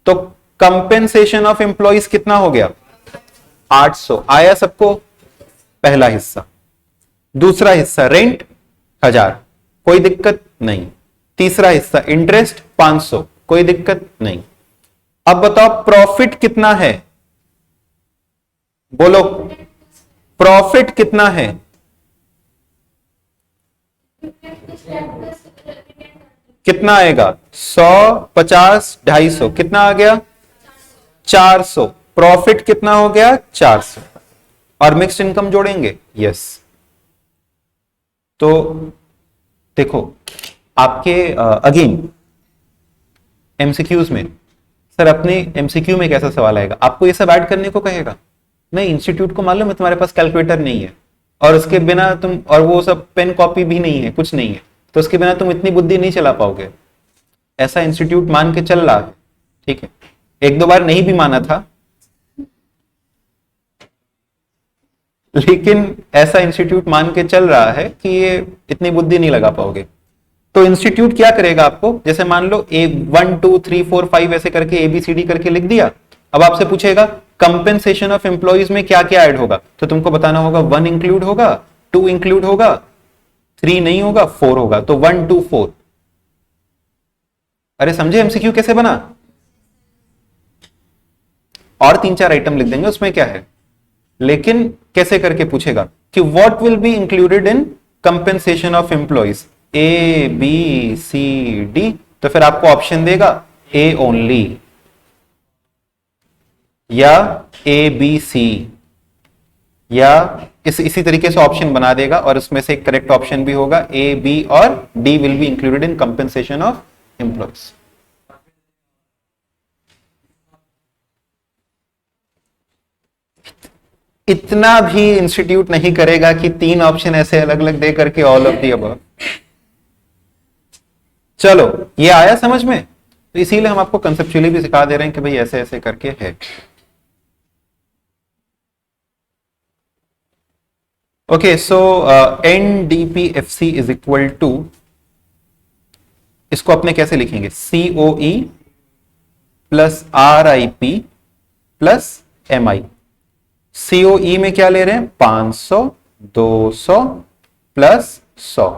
तो कंपेंसेशन ऑफ एम्प्लॉइज कितना हो गया? 800 आया सबको, पहला हिस्सा। दूसरा हिस्सा रेंट 1000, कोई दिक्कत नहीं। तीसरा हिस्सा इंटरेस्ट 500, कोई दिक्कत नहीं। अब बताओ प्रॉफिट कितना है? बोलो प्रॉफिट कितना है? कितना आएगा? 100, 50, 250, कितना आ गया? 400। प्रॉफिट कितना हो गया? 400। और मिक्स्ड इनकम जोड़ेंगे, यस। तो देखो आपके अगेन एमसीक्यूज में, सर अपने एमसीक्यू में कैसा सवाल आएगा? आपको ये सब ऐड करने को कहेगा, नहीं इंस्टीट्यूट को मालूम है तुम्हारे पास कैलकुलेटर नहीं है, और उसके बिना तुम, और वो सब पेन कॉपी भी नहीं है, कुछ नहीं है, तो उसके बिना तुम इतनी बुद्धि नहीं चला पाओगे। ऐसा इंस्टीट्यूट मान के चल रहा है, ठीक है। एक दो बार नहीं भी माना था, लेकिन ऐसा इंस्टीट्यूट मान के चल रहा है कि ये इतनी बुद्धि नहीं लगा पाओगे। तो इंस्टीट्यूट क्या करेगा आपको, जैसे मान लो ए 1 2 3 4 5 ऐसे करके ABCD करके लिख दिया। अब आपसे पूछेगा कंपेंसेशन ऑफ एम्प्लॉइज में क्या क्या ऐड होगा, तो तुमको बताना होगा 1 इंक्लूड होगा, 2 इंक्लूड होगा, 3 नहीं होगा, 4 होगा। तो 1 2 4। अरे समझे एमसीक्यू कैसे बना? और 3-4 आइटम लिख देंगे, उसमें क्या है। लेकिन कैसे करके पूछेगा कि what will be included in compensation of employees, A B C D, तो फिर आपको ऑप्शन देगा A ओनली, या ए बी सी, या इसी तरीके से ऑप्शन बना देगा और इसमें से एक करेक्ट ऑप्शन भी होगा, ए बी और D will be included in compensation of employees. इतना भी इंस्टीट्यूट नहीं करेगा कि 3 ऑप्शन ऐसे अलग अलग दे करके ऑल ऑफ दी अबव। चलो ये आया समझ में, तो इसीलिए हम आपको कंसेप्चुअली भी सिखा दे रहे हैं कि भाई ऐसे ऐसे करके है। Okay, so NDPFC is equal to, इसको अपने कैसे लिखेंगे, COE plus RIP plus MI। COE में क्या ले रहे हैं, 500, 200 प्लस 100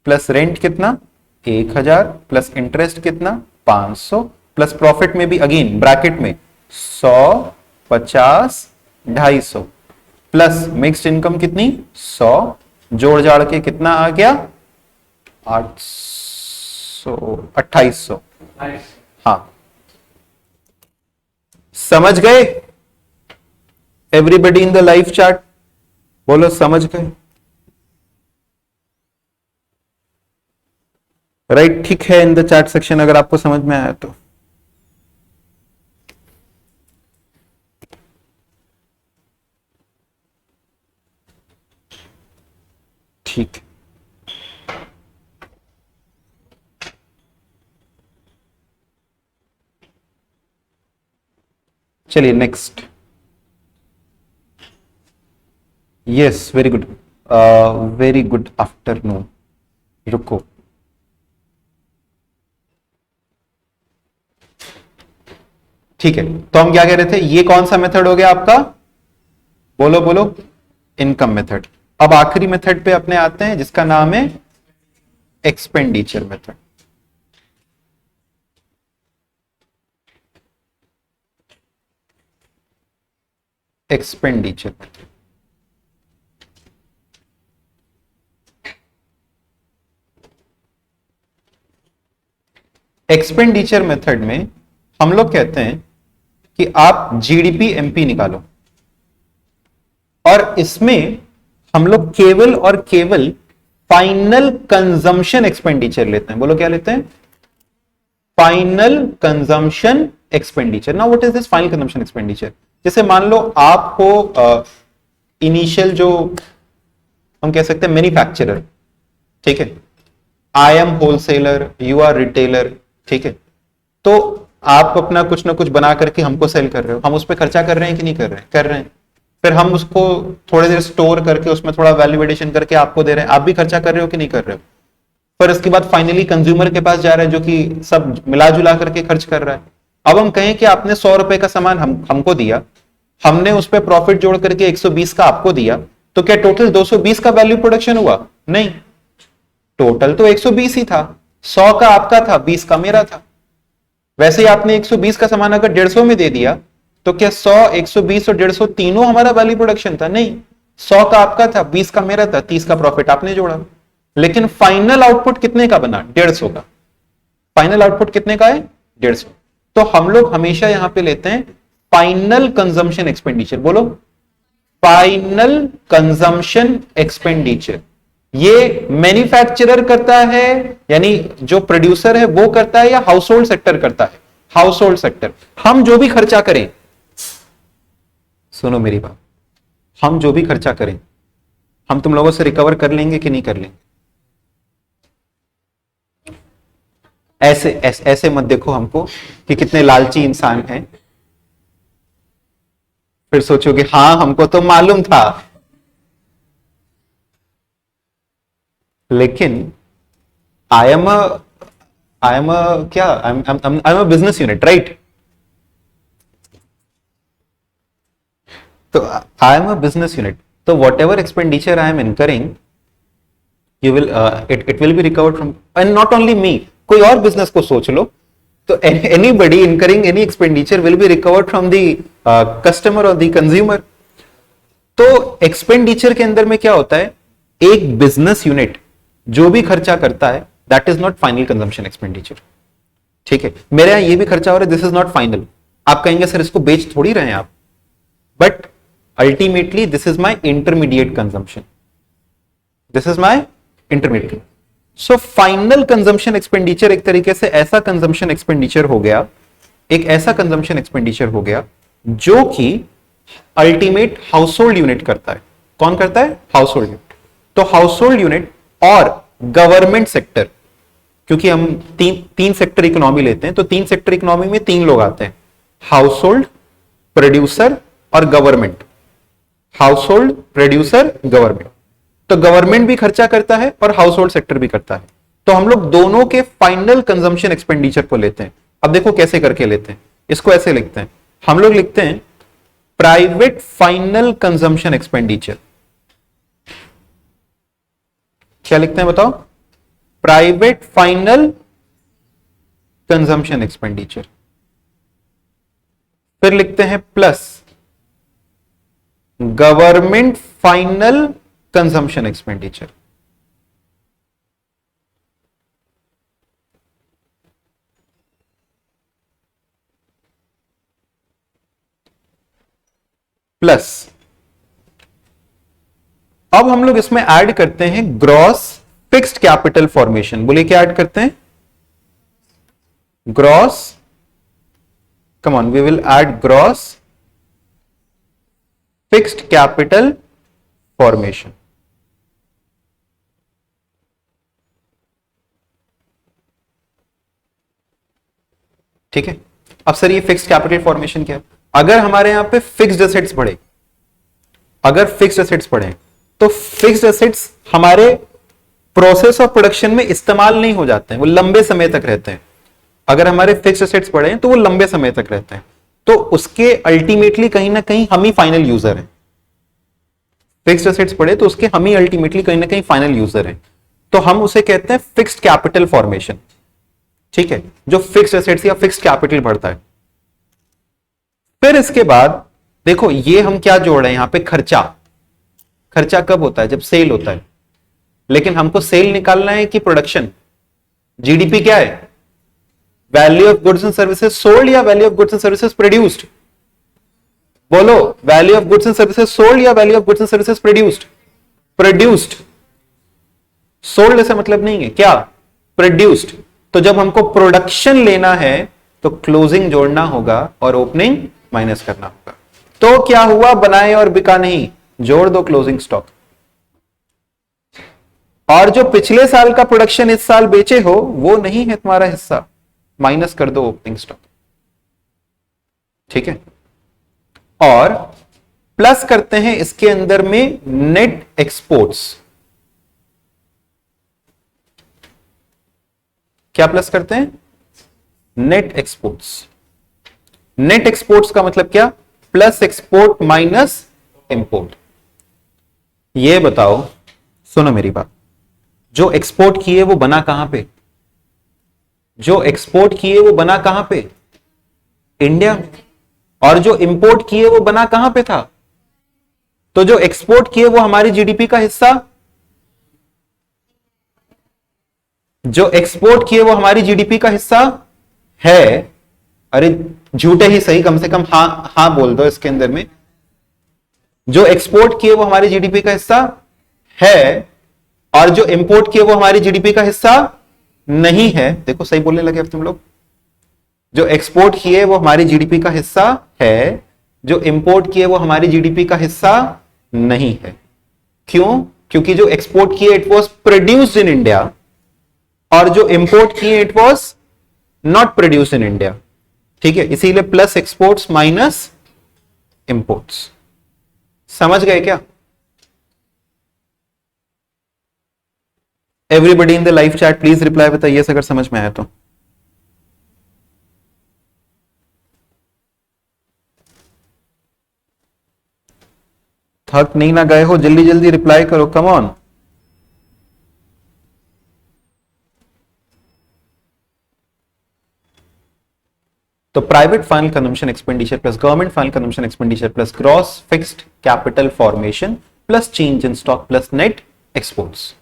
प्लस रेंट कितना 1000 प्लस इंटरेस्ट कितना 500 प्लस प्रॉफिट में भी अगेन ब्रैकेट में 100, 50, 250 प्लस मिक्स्ड इनकम कितनी 100, जोड़ जाड़ के कितना आ गया 800, 2800। हाँ समझ गए everybody in the live chart, बोलो समझ गए, राइट ठीक है इन द चैट सेक्शन अगर आपको समझ में आया तो। ठीक, चलिए next. Yes very good, very good afternoon. रुको, ठीक है, तो हम क्या कह रहे थे, ये कौन सा मेथड हो गया आपका, बोलो बोलो, इनकम मेथड। अब आखिरी मेथड पे अपने आते हैं जिसका नाम है expenditure method. Expenditure method, expenditure method में हम लोग कहते हैं कि आप जीडीपी एमपी निकालो और इसमें हम लोग केवल और केवल फाइनल कंजम्पशन एक्सपेंडिचर लेते हैं। बोलो क्या लेते हैं, final consumption expenditure. Now what is this final consumption expenditure, जैसे मान लो आप हो इनिशियल जो हम कह सकते हैं मैन्युफैक्चरर, ठीक है, I am wholesaler, you are retailer, ठीक है, तो आप अपना कुछ ना कुछ बना करके हमको सेल कर रहे हो, हम उस पर खर्चा कर रहे हैं कि नहीं कर रहे हैं, कर रहे हैं, फिर हम उसको थोड़ी देर स्टोर करके उसमें थोड़ा वैल्यू एडिशन करके आपको दे रहे हैं, आप भी खर्चा कर रहे हो कि नहीं कर रहे हो, फिर इसके बाद फाइनली कंज्यूमर के पास जा रहा है जो कि सब मिला जुला करके खर्च कर रहा है। अब हम कहें कि आपने 100 रुपए का सामान हमको दिया, हमने उस पर प्रॉफिट जोड़ करके 120 का आपको दिया, तो क्या टोटल 220 का वैल्यू प्रोडक्शन हुआ, नहीं, टोटल तो 120 ही था, 100 का आपका था, 20 का मेरा था। वैसे ही आपने 120 का सामान अगर 150 में दे दिया तो क्या 100, 120 और 150 तीनों हमारा वैल्यू प्रोडक्शन था, नहीं, 100 का आपका था, 20 का मेरा था, 30 का प्रॉफिट आपने जोड़ा, लेकिन फाइनल आउटपुट कितने का बना, 150 का। फाइनल आउटपुट कितने का है, 150। तो हम लोग हमेशा यहां पे लेते हैं फाइनल कंजम्पशन एक्सपेंडिचर। बोलो फाइनल कंजम्पशन एक्सपेंडिचर। ये मैन्युफैक्चरर करता है, यानी जो प्रोड्यूसर है वो करता है, या हाउस होल्ड सेक्टर करता है, हाउस होल्ड सेक्टर। हम जो भी खर्चा करें, सुनो मेरी बात, हम जो भी खर्चा करें हम तुम लोगों से रिकवर कर लेंगे कि नहीं कर लेंगे। ऐसे मत देखो हमको कि कितने लालची इंसान हैं, फिर सोचोगे हाँ हमको तो मालूम था, लेकिन I am business unit, right. तो I am a business unit, तो whatever expenditure I am incurring you will it will be recovered from, and not only me, कोई और बिजनेस को सोच लो, तो anybody incurring any expenditure will be recovered from the customer और द कंज्यूमर। तो एक्सपेंडिचर के अंदर में क्या होता है, एक बिजनेस यूनिट जो भी खर्चा करता है that is not final consumption expenditure, ठीक है। मेरे यहां ये भी खर्चा हो रहा है, दिस इज नॉट फाइनल, आप कहेंगे सर इसको बेच थोड़ी रहे हैं आप, but ultimately this is my intermediate consumption, this is my intermediate. So final consumption expenditure एक तरीके से ऐसा कंजम्पशन एक्सपेंडिचर हो गया, एक ऐसा कंजम्पशन एक्सपेंडिचर हो गया जो कि अल्टीमेट हाउसहोल्ड यूनिट करता है। कौन करता है? Household unit. तो हाउसहोल्ड यूनिट और गवर्नमेंट सेक्टर, क्योंकि हम तीन सेक्टर इकोनॉमी लेते हैं, तो तीन सेक्टर इकोनॉमी में तीन लोग आते हैं, हाउसहोल्ड, प्रोड्यूसर और गवर्नमेंट। Household, producer, government. तो गवर्नमेंट भी खर्चा करता है और हाउसहोल्ड सेक्टर भी करता है। तो हम लोग दोनों के फाइनल कंजम्पशन एक्सपेंडिचर को लेते हैं। अब देखो कैसे करके लेते हैं, इसको ऐसे लिखते हैं, हम लोग लिखते हैं प्राइवेट फाइनल कंजम्पशन एक्सपेंडिचर। क्या लिखते हैं बताओ? Private final consumption expenditure. फिर लिखते हैं plus government final consumption expenditure. Plus अब हम लोग इसमें ऐड करते हैं ग्रॉस फिक्स्ड कैपिटल फॉर्मेशन। बोलिए क्या ऐड करते हैं? Gross, come on, we will add gross fixed capital formation. ठीक है। अब सर ये फिक्स्ड कैपिटल फॉर्मेशन क्या है? अगर हमारे यहां पे फिक्स्ड एसेट्स बढ़े, अगर फिक्स्ड एसेट्स बढ़े तो फिक्स्ड एसेट्स हमारे प्रोसेस ऑफ प्रोडक्शन में इस्तेमाल नहीं हो जाते हैं, वो लंबे समय तक रहते हैं। अगर हमारे फिक्स्ड एसेट्स बढ़े हैं तो वो लंबे समय तक रहते हैं, तो उसके अल्टीमेटली कहीं ना कहीं हम ही फाइनल यूजर हैं। फिक्स्ड एसेट्स बढ़े तो उसके हम ही अल्टीमेटली कहीं ना कहीं फाइनल यूजर हैं, तो हम उसे कहते हैं फिक्स्ड कैपिटल फॉर्मेशन। ठीक है, जो फिक्स्ड एसेट्स या फिक्स्ड कैपिटल बढ़ता है। फिर इसके बाद देखो ये हम क्या जोड़ रहे हैं यहां पे? खर्चा। खर्चा कब होता है? जब सेल होता है। लेकिन हमको सेल निकालना है कि प्रोडक्शन? जीडीपी क्या है? Value of goods and services sold या value of goods and services produced? बोलो, value of goods and services sold या value of goods and services produced? Produced. Sold ऐसा मतलब नहीं है, क्या? प्रोड्यूस्ड। तो जब हमको प्रोडक्शन लेना है तो क्लोजिंग जोड़ना होगा और ओपनिंग माइनस करना होगा। तो क्या हुआ? बनाए और बिका नहीं, जोड़ दो क्लोजिंग स्टॉक। और जो पिछले साल का प्रोडक्शन इस साल बेचे हो वो नहीं है तुम्हारा हिस्सा, माइनस कर दो ओपनिंग स्टॉक। ठीक है। और प्लस करते हैं इसके अंदर में नेट एक्सपोर्ट्स। क्या प्लस करते हैं? Net exports. नेट एक्सपोर्ट्स का मतलब क्या? Plus export minus import. ये बताओ, सुनो मेरी बात, जो एक्सपोर्ट किए वो बना कहां पे? जो एक्सपोर्ट किए वो बना कहां पे? इंडिया में। और जो इंपोर्ट किए वो बना कहां पे था? तो जो एक्सपोर्ट किए वो हमारी जीडीपी का हिस्सा, जो एक्सपोर्ट किए वो हमारी जीडीपी का हिस्सा है। अरे झूठे ही सही, कम से कम हां हां बोल दो इसके अंदर में। जो एक्सपोर्ट किए वो हमारी जीडीपी का हिस्सा है और जो इंपोर्ट किए वो हमारी जीडीपी का हिस्सा नहीं है। देखो सही बोलने लगे अब तुम लोग। जो एक्सपोर्ट किए वो हमारी जीडीपी का हिस्सा है, जो इंपोर्ट किए वो हमारी जीडीपी का हिस्सा नहीं है। क्यों? क्योंकि जो एक्सपोर्ट किए it was produced in India और जो इंपोर्ट किए it was not produced in India. ठीक है, इसीलिए प्लस एक्सपोर्ट्स माइनस इंपोर्ट्स। समझ गए क्या? Everybody in the live chat please reply बताइए अगर समझ में आया तो। थक नहीं ना गए हो? जल्दी जल्दी रिप्लाई करो, कम ऑन। तो private final consumption expenditure plus government final consumption expenditure plus gross fixed capital formation plus change in stock plus net exports.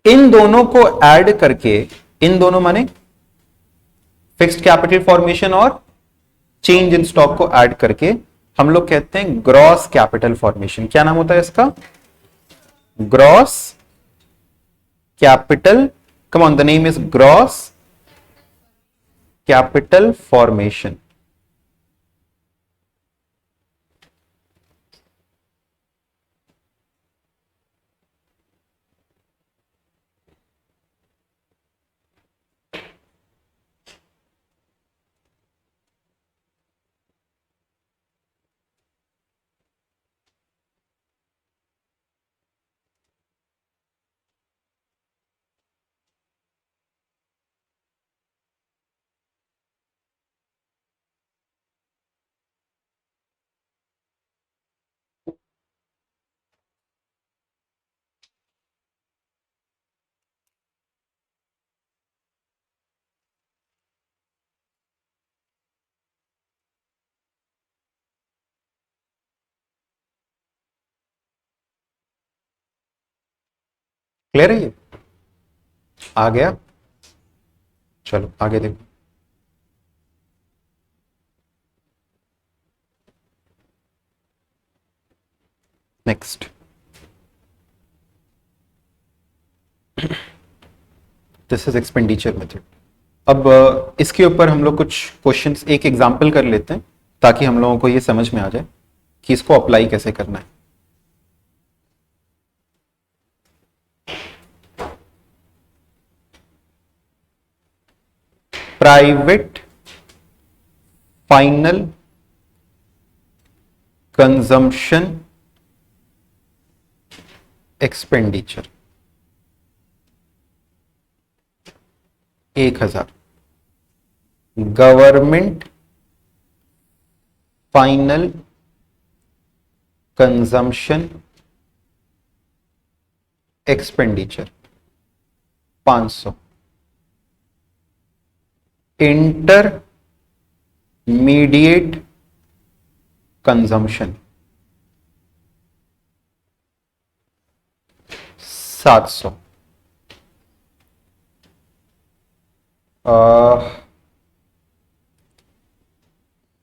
इन दोनों को ऐड करके, इन दोनों माने फिक्स्ड कैपिटल फॉर्मेशन और चेंज इन स्टॉक को ऐड करके हम लोग कहते हैं ग्रॉस कैपिटल फॉर्मेशन। क्या नाम होता है इसका? Gross capital, come on, the name is gross capital formation. Clear है ये? आ गया? चलो आगे देखो। Next, this is expenditure method. अब इसके ऊपर हम लोग कुछ क्वेश्चंस, एक एग्जांपल कर लेते हैं ताकि हम लोगों को ये समझ में आ जाए कि इसको अप्लाई कैसे करना है। Private final consumption expenditure 1000, government final consumption expenditure 500, intermediate consumption 700,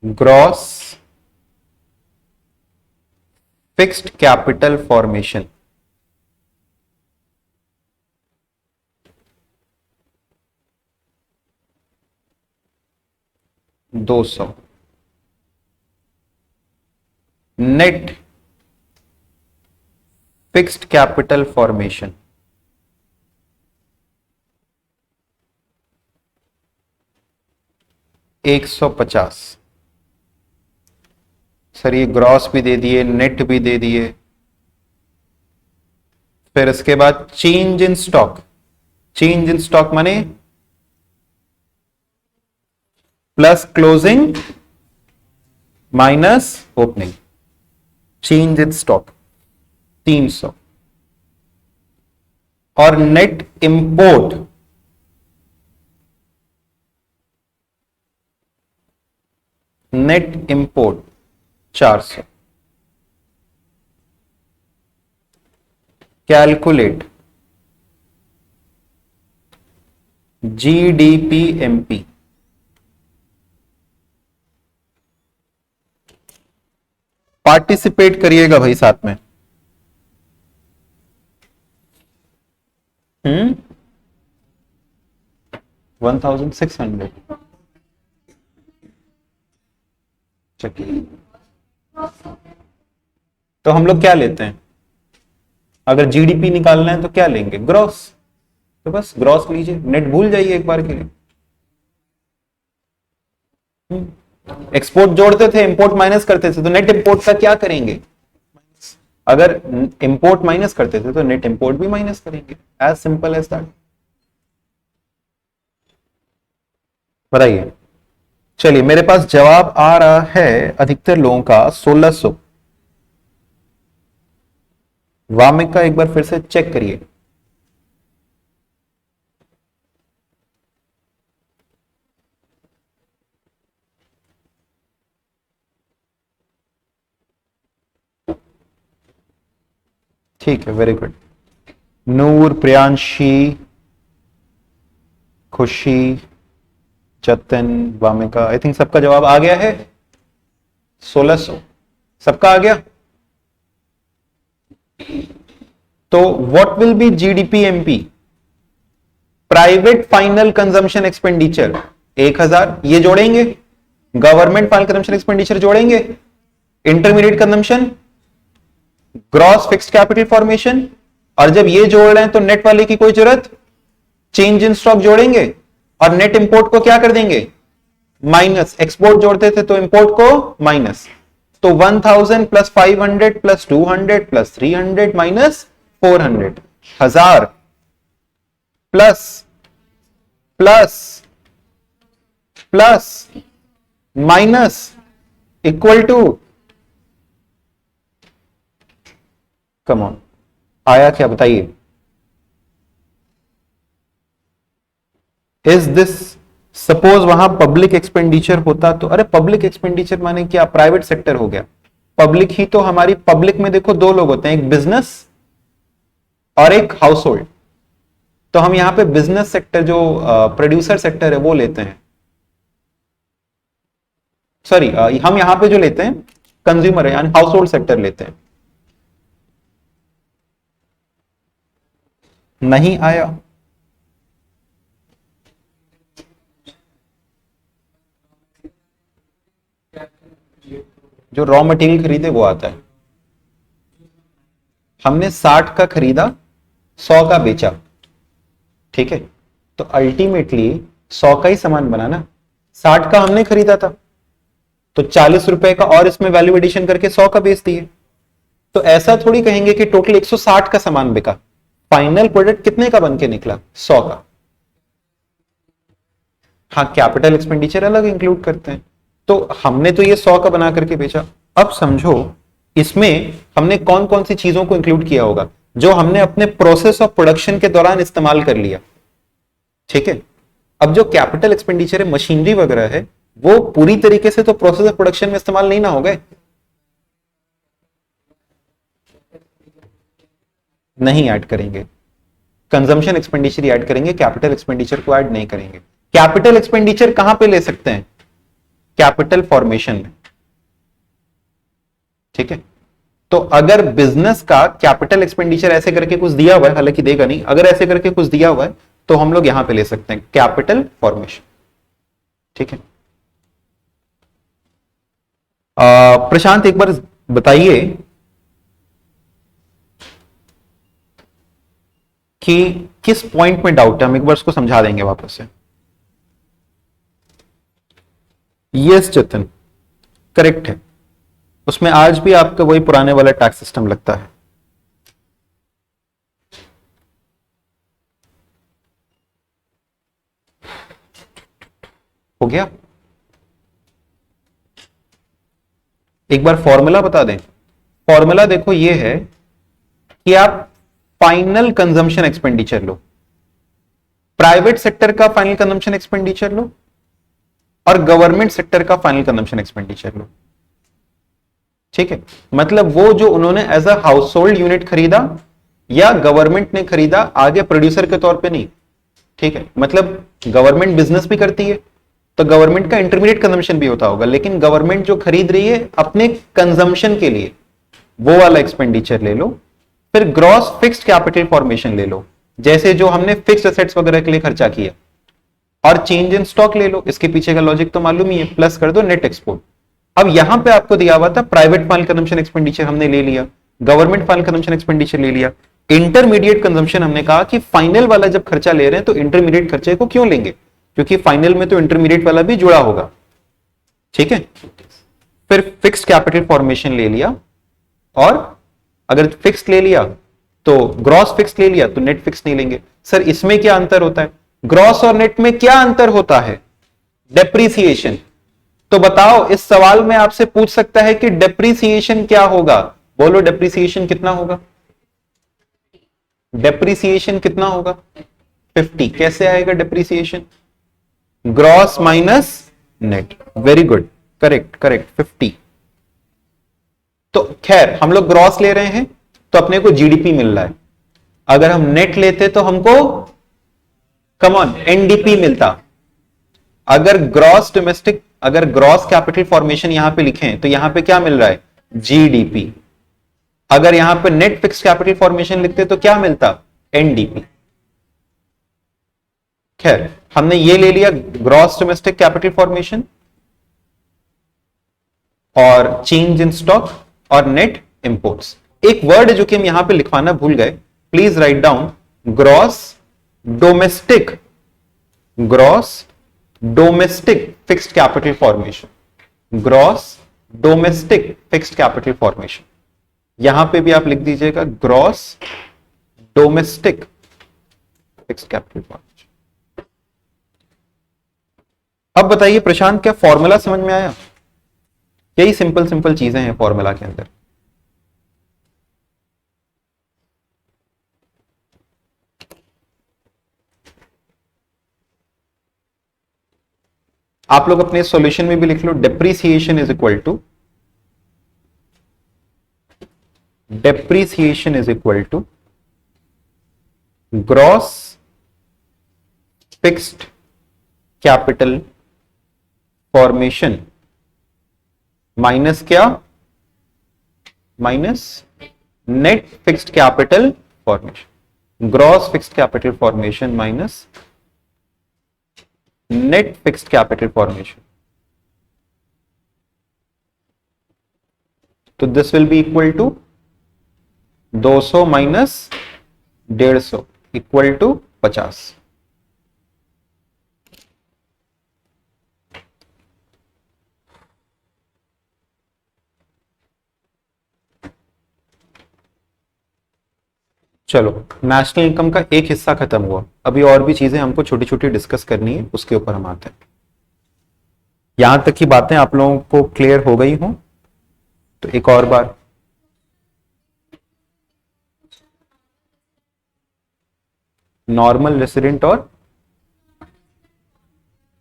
gross fixed capital formation 200, net fixed capital formation 150। Sir ये ग्रॉस भी दे दिए, नेट भी दे दिए। फिर इसके बाद change in stock, change in stock माने plus closing minus opening, change in stock 300, और net import net import 400। Calculate GDPMP participate करिएगा भाई साथ में। 1600 चलिए। तो हम लोग क्या लेते हैं? अगर जीडीपी निकालना है तो क्या लेंगे? ग्रॉस। तो बस ग्रॉस लीजिए, नेट भूल जाइए एक बार के लिए। एक्सपोर्ट जोड़ते थे, इंपोर्ट माइनस करते थे, तो नेट इंपोर्ट का क्या करेंगे? अगर इंपोर्ट माइनस करते थे तो नेट इंपोर्ट भी माइनस करेंगे। As simple as that. बताइए। चलिए, मेरे पास जवाब आ रहा है अधिकतर लोगों का 1600। वामिक का एक बार फिर से चेक करिए। ठीक है, वेरी गुड। नूर, प्रियांशी, खुशी, जतिन, वामिका, आई थिंक सबका जवाब आ गया है। 1600 सबका आ गया। तो what will B GDP MP? Private final consumption expenditure 1000, ये जोड़ेंगे, गवर्नमेंट फाइनल कंजम्पशन एक्सपेंडिचर जोड़ेंगे, intermediate consumption, gross fixed capital formation, और जब ये जोड़ रहे हैं तो नेट वाले की कोई जरूरत, चेंज इन स्टॉक जोड़ेंगे और नेट इंपोर्ट को क्या कर देंगे, माइनस। एक्सपोर्ट जोड़ते थे तो इंपोर्ट को माइनस। तो 1000 plus 500 plus 200 plus 300 minus 400, 1000 plus plus plus minus equal to, come on, आया क्या बताइए? इज दिस, सपोज वहां पब्लिक एक्सपेंडिचर होता तो, अरे पब्लिक एक्सपेंडिचर माने क्या, प्राइवेट सेक्टर हो गया। पब्लिक ही तो हमारी, पब्लिक में देखो दो लोग होते हैं, एक बिजनेस और एक हाउस होल्ड। तो हम यहां पे बिजनेस सेक्टर जो प्रोड्यूसर सेक्टर है वो लेते हैं, सॉरी हम यहां पे जो लेते हैं कंज्यूमर है, यानी हाउस होल्ड सेक्टर लेते हैं। नहीं आया? जो रॉ मटेरियल खरीदे वो आता है। हमने 60 का खरीदा, 100 का बेचा, ठीक है, तो अल्टीमेटली 100 का ही सामान बना ना। 60 का हमने खरीदा था तो 40 रुपए का और इसमें वैल्यू एडिशन करके 100 का बेच दिए। तो ऐसा थोड़ी कहेंगे कि टोटल 160 का सामान बिका, फाइनल प्रोडक्ट कितने का बन के निकला, 100 का। हाँ, कैपिटल एक्सपेंडिचर अलग इंक्लूड करते हैं। तो हमने तो ये 100 का बना करके बेचा। अब समझो इसमें हमने कौन कौन सी चीजों को इंक्लूड किया होगा जो हमने अपने प्रोसेस ऑफ प्रोडक्शन के दौरान इस्तेमाल कर लिया, ठीक है। अब जो कैपिटल एक्सपेंडिचर है, मशीनरी वगैरह है, वो पूरी तरीके से तो प्रोसेस ऑफ प्रोडक्शन में इस्तेमाल नहीं ना हो गए, नहीं ऐड करेंगे। कंजम्पशन एक्सपेंडिचर ऐड करेंगे, कैपिटल एक्सपेंडिचर को ऐड नहीं करेंगे। कैपिटल एक्सपेंडिचर कहां पे ले सकते हैं, कैपिटल फॉर्मेशन में, ठीक है। तो अगर बिजनेस का कैपिटल एक्सपेंडिचर ऐसे करके कुछ दिया हुआ है, हालांकि देगा नहीं, अगर ऐसे करके कुछ दिया हुआ है तो हम लोग यहां पे ले सकते हैं कैपिटल फॉर्मेशन, ठीक है। प्रशांत एक बार बताइए कि किस पॉइंट में डाउट है, हम एक बार उसको समझा देंगे वापस से। यस जतिन, करेक्ट है, उसमें आज भी आपका वही पुराने वाला टैक्स सिस्टम लगता है। हो गया? एक बार फॉर्मूला बता दें। फॉर्मूला देखो ये है कि आप फाइनल कंजम्पशन एक्सपेंडिचर लो, प्राइवेट सेक्टर का फाइनल कंजम्पशन एक्सपेंडिचर लो और गवर्नमेंट सेक्टर का फाइनल कंजम्पशन एक्सपेंडिचर लो, ठीक है। मतलब वो जो उन्होंने as a household unit खरीदा या गवर्नमेंट ने खरीदा, आगे प्रोड्यूसर के तौर पे नहीं, ठीक है। मतलब गवर्नमेंट बिजनेस भी करती है तो गवर्नमेंट का इंटरमीडिएट कंजम्पशन भी होता होगा, लेकिन गवर्नमेंट जो खरीद रही है अपने कंजम्पशन के लिए, वो वाला एक्सपेंडिचर ले लो। फिर ग्रॉस फिक्स्ड कैपिटल फॉर्मेशन ले लो, जैसे जो हमने फिक्स्ड एसेट्स वगैरह के लिए खर्चा किया, और चेंज इन स्टॉक ले लो, इसके पीछे का लॉजिक तो मालूम ही है, प्लस कर दो नेट एक्सपोर्ट। अब यहां पे आपको दिया हुआ था प्राइवेट फाइनल कंजम्पशन एक्सपेंडिचर हमने ले लिया, गवर्नमेंट फाइनल कंजम्पशन एक्सपेंडिचर ले लिया, इंटरमीडिएट कंजम्पशन हमने कहा कि फाइनल वाला जब खर्चा ले रहे हैं तो इंटरमीडिएट खर्चे को क्यों लेंगे, क्योंकि फाइनल में तो इंटरमीडिएट वाला भी जुड़ा होगा, ठीक है। फिर फिक्स्ड कैपिटल फॉर्मेशन ले लिया, और अगर फिक्स्ड ले लिया तो ग्रॉस फिक्स्ड ले लिया तो नेट फिक्स्ड नहीं लेंगे। सर इसमें क्या अंतर होता है, ग्रॉस और नेट में क्या अंतर होता है, डेप्रीसिएशन। तो बताओ, इस सवाल में आपसे पूछ सकता है कि डेप्रीसिएशन क्या होगा, बोलो डेप्रीसिएशन कितना होगा, डेप्रीसिएशन कितना होगा, 50। कैसे आएगा depreciation, gross minus net, very good, correct correct, 50। तो खैर हम लोग ग्रॉस ले रहे हैं तो अपने को जीडीपी मिल रहा है, अगर हम नेट लेते तो हमको कम ऑन एनडीपी मिलता। अगर ग्रॉस कैपिटल फॉर्मेशन यहां पे लिखें तो यहां पे क्या मिल रहा है? जीडीपी। अगर यहां पे नेट फिक्स्ड कैपिटल फॉर्मेशन लिखते तो क्या मिलता? एनडीपी। खैर, हमने ये ले लिया ग्रॉस डोमेस्टिक कैपिटल फॉर्मेशन और चेंज इन स्टॉक और नेट इंपोर्ट्स। एक वर्ड है जो कि हम यहां पे लिखवाना भूल गए, please write down gross domestic fixed capital formation. Gross domestic fixed capital formation, यहां पे भी आप लिख दीजिएगा gross domestic fixed capital formation. अब बताइए प्रशांत, क्या फॉर्मूला समझ में आया? यही सिंपल सिंपल चीजें हैं फॉर्मूला के अंदर। आप लोग अपने सॉल्यूशन में भी लिख लो, depreciation is equal to gross fixed capital formation minus क्या? Minus net fixed capital formation. Gross fixed capital formation minus net fixed capital formation. तो this will be equal to 200 माइनस 150 इक्वल टू 50। चलो, नेशनल इनकम का एक हिस्सा खत्म हुआ, अभी और भी चीजें हमको छोटी छोटी डिस्कस करनी है, उसके ऊपर हम आते हैं। यहां तक की बातें आप लोगों को क्लियर हो गई हो तो एक और बार, नॉर्मल रेसिडेंट और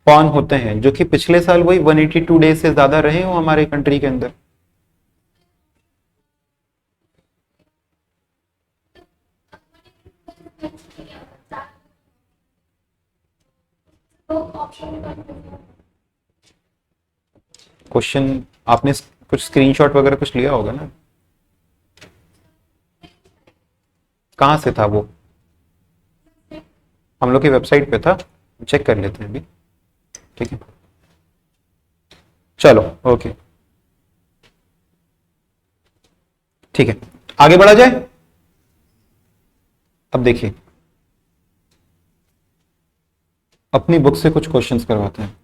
कौन होते हैं जो कि पिछले साल वही 182 डेज से ज्यादा रहे हो हमारे कंट्री के अंदर? क्वेश्चन आपने कुछ स्क्रीनशॉट वगैरह कुछ लिया होगा ना? कहां से था वो? हम लोग की वेबसाइट पे था, चेक कर लेते हैं अभी। ठीक है, चलो ओके, ठीक है, आगे बढ़ा जाए। अब देखिए, अपनी बुक से कुछ क्वेश्चंस करवाते हैं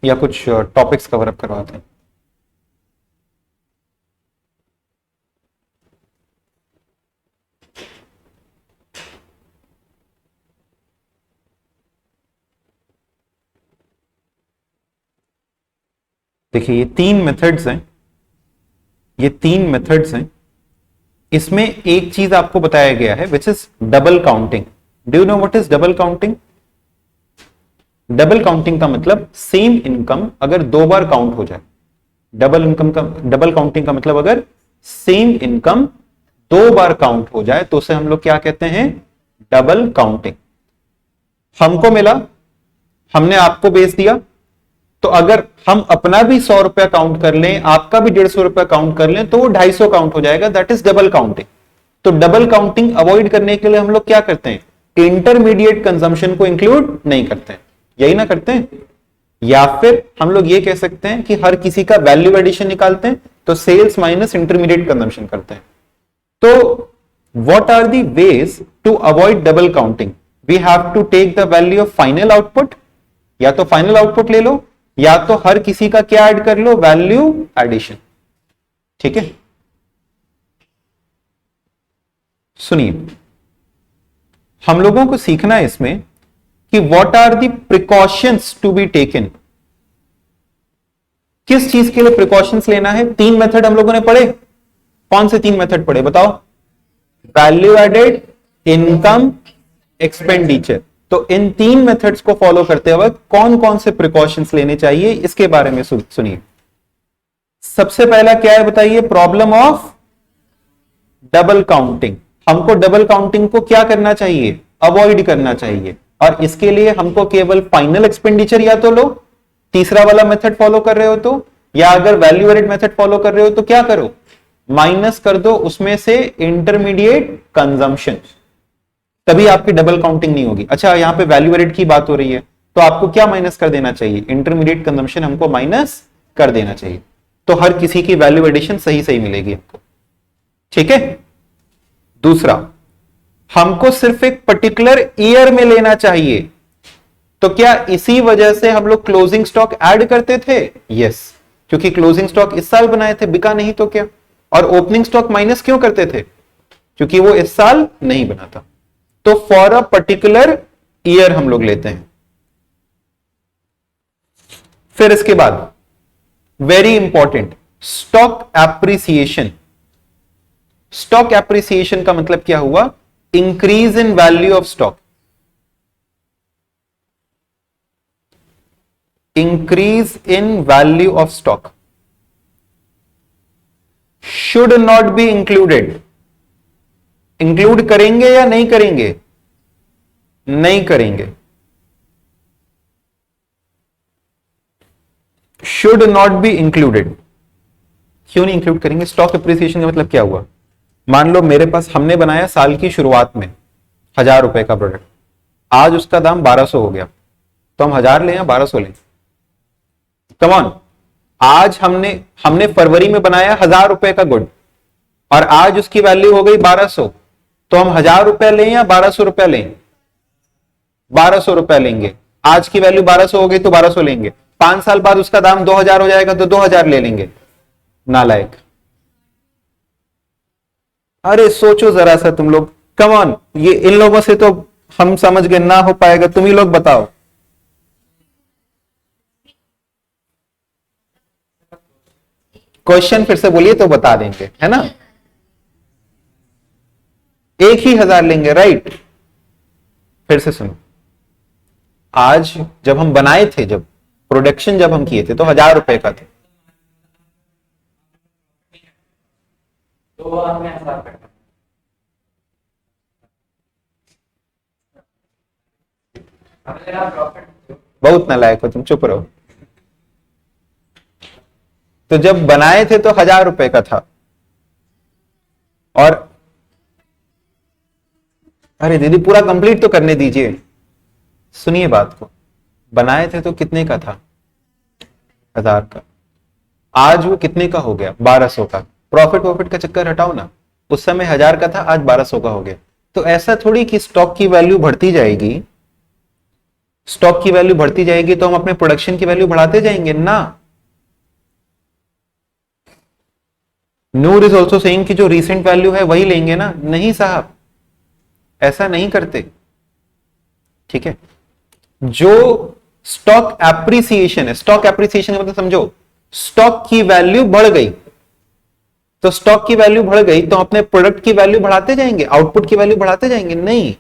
या कुछ टॉपिक्स कवर अप करवाते हैं। देखिए, ये तीन मेथड्स हैं, इसमें एक चीज आपको बताया गया है which is double counting. Do you know what is double counting? Double counting का मतलब सेम इनकम अगर दो बार काउंट हो जाए। डबल काउंटिंग का मतलब अगर सेम इनकम दो बार काउंट हो जाए तो उसे हम लोग क्या कहते हैं? Double counting. हमको मिला, हमने आपको बेच दिया, तो अगर हम अपना भी 100 रुपया काउंट कर लें, आपका भी 150 रुपया काउंट कर लें, तो वो 250 काउंट हो जाएगा। That is double counting. तो डबल काउंटिंग अवॉइड करने के लिए हम लोग क्या करते हैं? इंटरमीडिएट कंजम्पशन को इंक्लूड नहीं करते हैं, यही ना करते हैं। या फिर हम लोग ये कह सकते हैं कि हर किसी का वैल्यू एडिशन निकालते हैं, तो सेल्स माइनस इंटरमीडिएट कंजम्पशन करते हैं। तो what are the ways to avoid double counting? We have to take the value of final output, या तो फाइनल आउटपुट ले लो या तो हर किसी का क्या ऐड कर लो? Value addition. ठीक है, सुनिए, हम लोगों को सीखना है इसमें कि what are the precautions to be taken. किस चीज के लिए प्रिकॉशंस लेना है? तीन मेथड हम लोगों ने पढ़े। कौन से तीन मेथड पढ़े बताओ? Value added, income, expenditure. तो इन तीन मेथड्स को फॉलो करते वक्त कौन कौन से प्रिकॉशंस लेने चाहिए, इसके बारे में सुनिए। सबसे पहला क्या है बताइए? Problem of double counting. हमको डबल काउंटिंग को क्या करना चाहिए? अवॉइड करना चाहिए। और इसके लिए हमको केवल फाइनल एक्सपेंडिचर या तो लो, तीसरा वाला मेथड फॉलो कर रहे हो तो, या अगर वैल्यू एडेड मेथड फॉलो कर रहे हो तो क्या करो, माइनस कर दो उसमें से इंटरमीडिएट कंजम्पशन, तभी आपकी डबल काउंटिंग नहीं होगी। अच्छा, यहां पे वैल्यू एडेड की बात हो रही है तो आपको क्या माइनस कर देना चाहिए, इंटरमीडिएट कंजम्पशन हमको माइनस कर देना चाहिए। तो हर किसी की वैल्यू एडिशन सही सही मिलेगी आपको, ठीक है। दूसरा, हमको सिर्फ एक पर्टिकुलर ईयर में लेना चाहिए, तो क्या इसी वजह से हम लोग क्लोजिंग स्टॉक ऐड करते थे? यस, क्योंकि क्लोजिंग स्टॉक इस साल बनाए थे, बिका नहीं तो क्या। और ओपनिंग स्टॉक माइनस क्यों करते थे? क्योंकि वो इस साल नहीं बना था। तो फॉर अ पर्टिकुलर ईयर हम लोग लेते हैं। फिर इसके बाद very important, stock appreciation. Stock appreciation का मतलब क्या हुआ? Increase in value of stock. Increase in value of stock should not be included. Include करेंगे या नहीं करेंगे? नहीं करेंगे। Should not be included. क्यों नहीं इंक्लूड करेंगे? स्टॉक एप्रिसिएशन का मतलब क्या हुआ? मान लो मेरे पास, हमने बनाया साल की शुरुआत में 1000 रुपए का प्रोडक्ट, आज उसका दाम 1200 हो गया, तो हम 1000 लें या 1200 लें? कम ऑन, आज हमने फरवरी में बनाया 1000 रुपए का गुड और आज उसकी वैल्यू हो गई 1200, तो हम 1000 रुपए लें या 1200 रुपए लें? 1200 रुपए लेंगे। आज की वैल्यू 1200 हो गई तो 1200 लेंगे। 5 साल बाद उसका दाम 2000 हो जाएगा तो 2000 ले लेंगे। नालायक। अरे सोचो जरा सा तुम लोग, कम ऑन, ये इन लोगों से तो हम समझ गए, ना हो पाएगा, तुम ही लोग बताओ। क्वेश्चन फिर से बोलिए तो बता देंगे, है ना। एक ही 1000 लेंगे, राइट। फिर से सुनो, आज जब हम बनाए थे, जब प्रोडक्शन जब हम किए थे तो 1000 रुपए का था। बहुत नालायक हो तुम, चुप रहो। तो जब बनाए थे तो 1000 रुपए का था, और अरे दीदी पूरा कंप्लीट तो करने दीजिए, सुनिए बात को। बनाए थे तो कितने का था? 1000 का। आज वो कितने का हो गया? 1200 का। प्रॉफिट का चक्कर हटाओ ना, उस समय 1000 का था, आज 1200 का हो गया। तो ऐसा थोड़ी कि स्टॉक की वैल्यू बढ़ती जाएगी, स्टॉक की वैल्यू बढ़ती जाएगी तो हम अपने प्रोडक्शन की वैल्यू बढ़ाते जाएंगे ना। नूर इज ऑल्सो सेइंग कि जो रीसेंट वैल्यू है वही लेंगे ना। नहीं साहब, ऐसा नहीं करते, ठीक है। जो स्टॉक एप्रिसिएशन है, स्टॉक एप्रिसिएशन का मतलब समझो, स्टॉक की वैल्यू बढ़ गई, तो स्टॉक की वैल्यू बढ़ गई तो अपने प्रोडक्ट की वैल्यू बढ़ाते जाएंगे, आउटपुट की वैल्यू बढ़ाते जाएंगे? नहीं,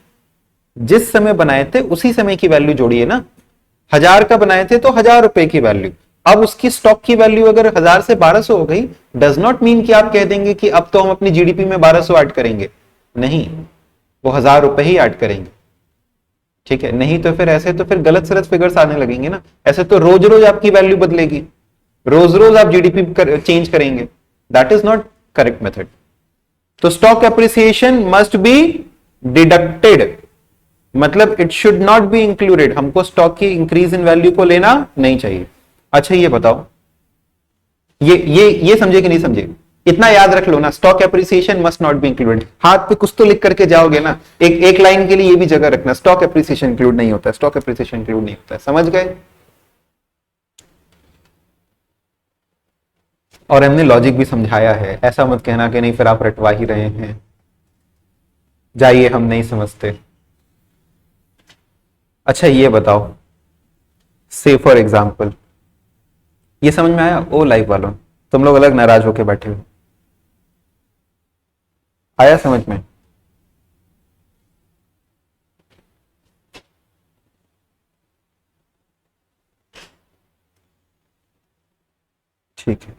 जिस समय बनाए थे उसी समय की वैल्यू जोड़िए ना। 1000 का बनाए थे तो 1000 रुपए की वैल्यू, अब उसकी स्टॉक की वैल्यू अगर 1000 से 1200 हो गई, डज नॉट मीन कि आप कह देंगे कि अब तो हम अपनी जीडीपी में 1200 ऐड करेंगे। नहीं, वो 1000 रुपए ही ऐड करेंगे, ठीक है। नहीं तो फिर ऐसे तो फिर गलत सलत फिगर्स आने लगेंगे ना। ऐसे तो रोज रोज आपकी वैल्यू बदलेगी, रोज रोज आप जीडीपी चेंज करेंगे, that is not correct method. तो stock appreciation must be deducted, मतलब it should not be included. हमको स्टॉक की इंक्रीज इन वैल्यू को लेना नहीं चाहिए। अच्छा ये बताओ, ये समझे कि नहीं समझे? इतना याद रख लो ना, stock appreciation must not be included. हाथ पे कुछ तो लिख करके जाओगे ना, एक लाइन के लिए ये भी जगह रखना, स्टॉक एप्रिसिएशन इंक्लूड नहीं होता है, स्टॉक एप्रिसिएशन इंक्लूड नहीं होता है, समझ गए? और हमने लॉजिक भी समझाया है, ऐसा मत कहना कि नहीं फिर आप रटवा ही रहे हैं, जाइए हम नहीं समझते। अच्छा ये बताओ, से फॉर एग्जाम्पल, ये समझ में आया? ओ लाइव वालों, तुम लोग अलग नाराज होके बैठे हो, आया समझ में? ठीक है,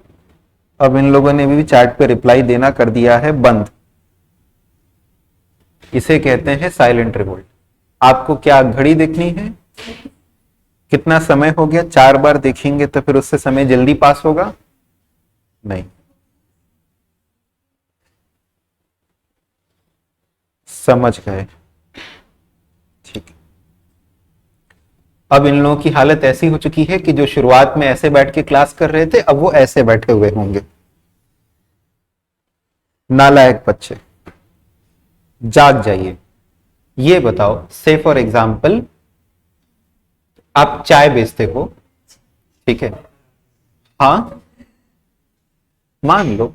अब इन लोगों ने भी चैट पे रिप्लाई देना कर दिया है बंद। इसे कहते हैं साइलेंट रिवोल्ट। आपको क्या घड़ी देखनी है? कितना समय हो गया? 4 बार देखेंगे तो फिर उससे समय जल्दी पास होगा? नहीं। समझ गए? ठीक। अब इन लोगों की हालत ऐसी हो चुकी है कि जो शुरुआत में ऐसे बैठ के क्लास कर रहे थे अब वो ऐसे बैठे हुए होंगे। नालायक बच्चे, जाग जाइए। ये बताओ, से फॉर एग्जाम्पल आप चाय बेचते हो, ठीक है? हाँ, मान लो।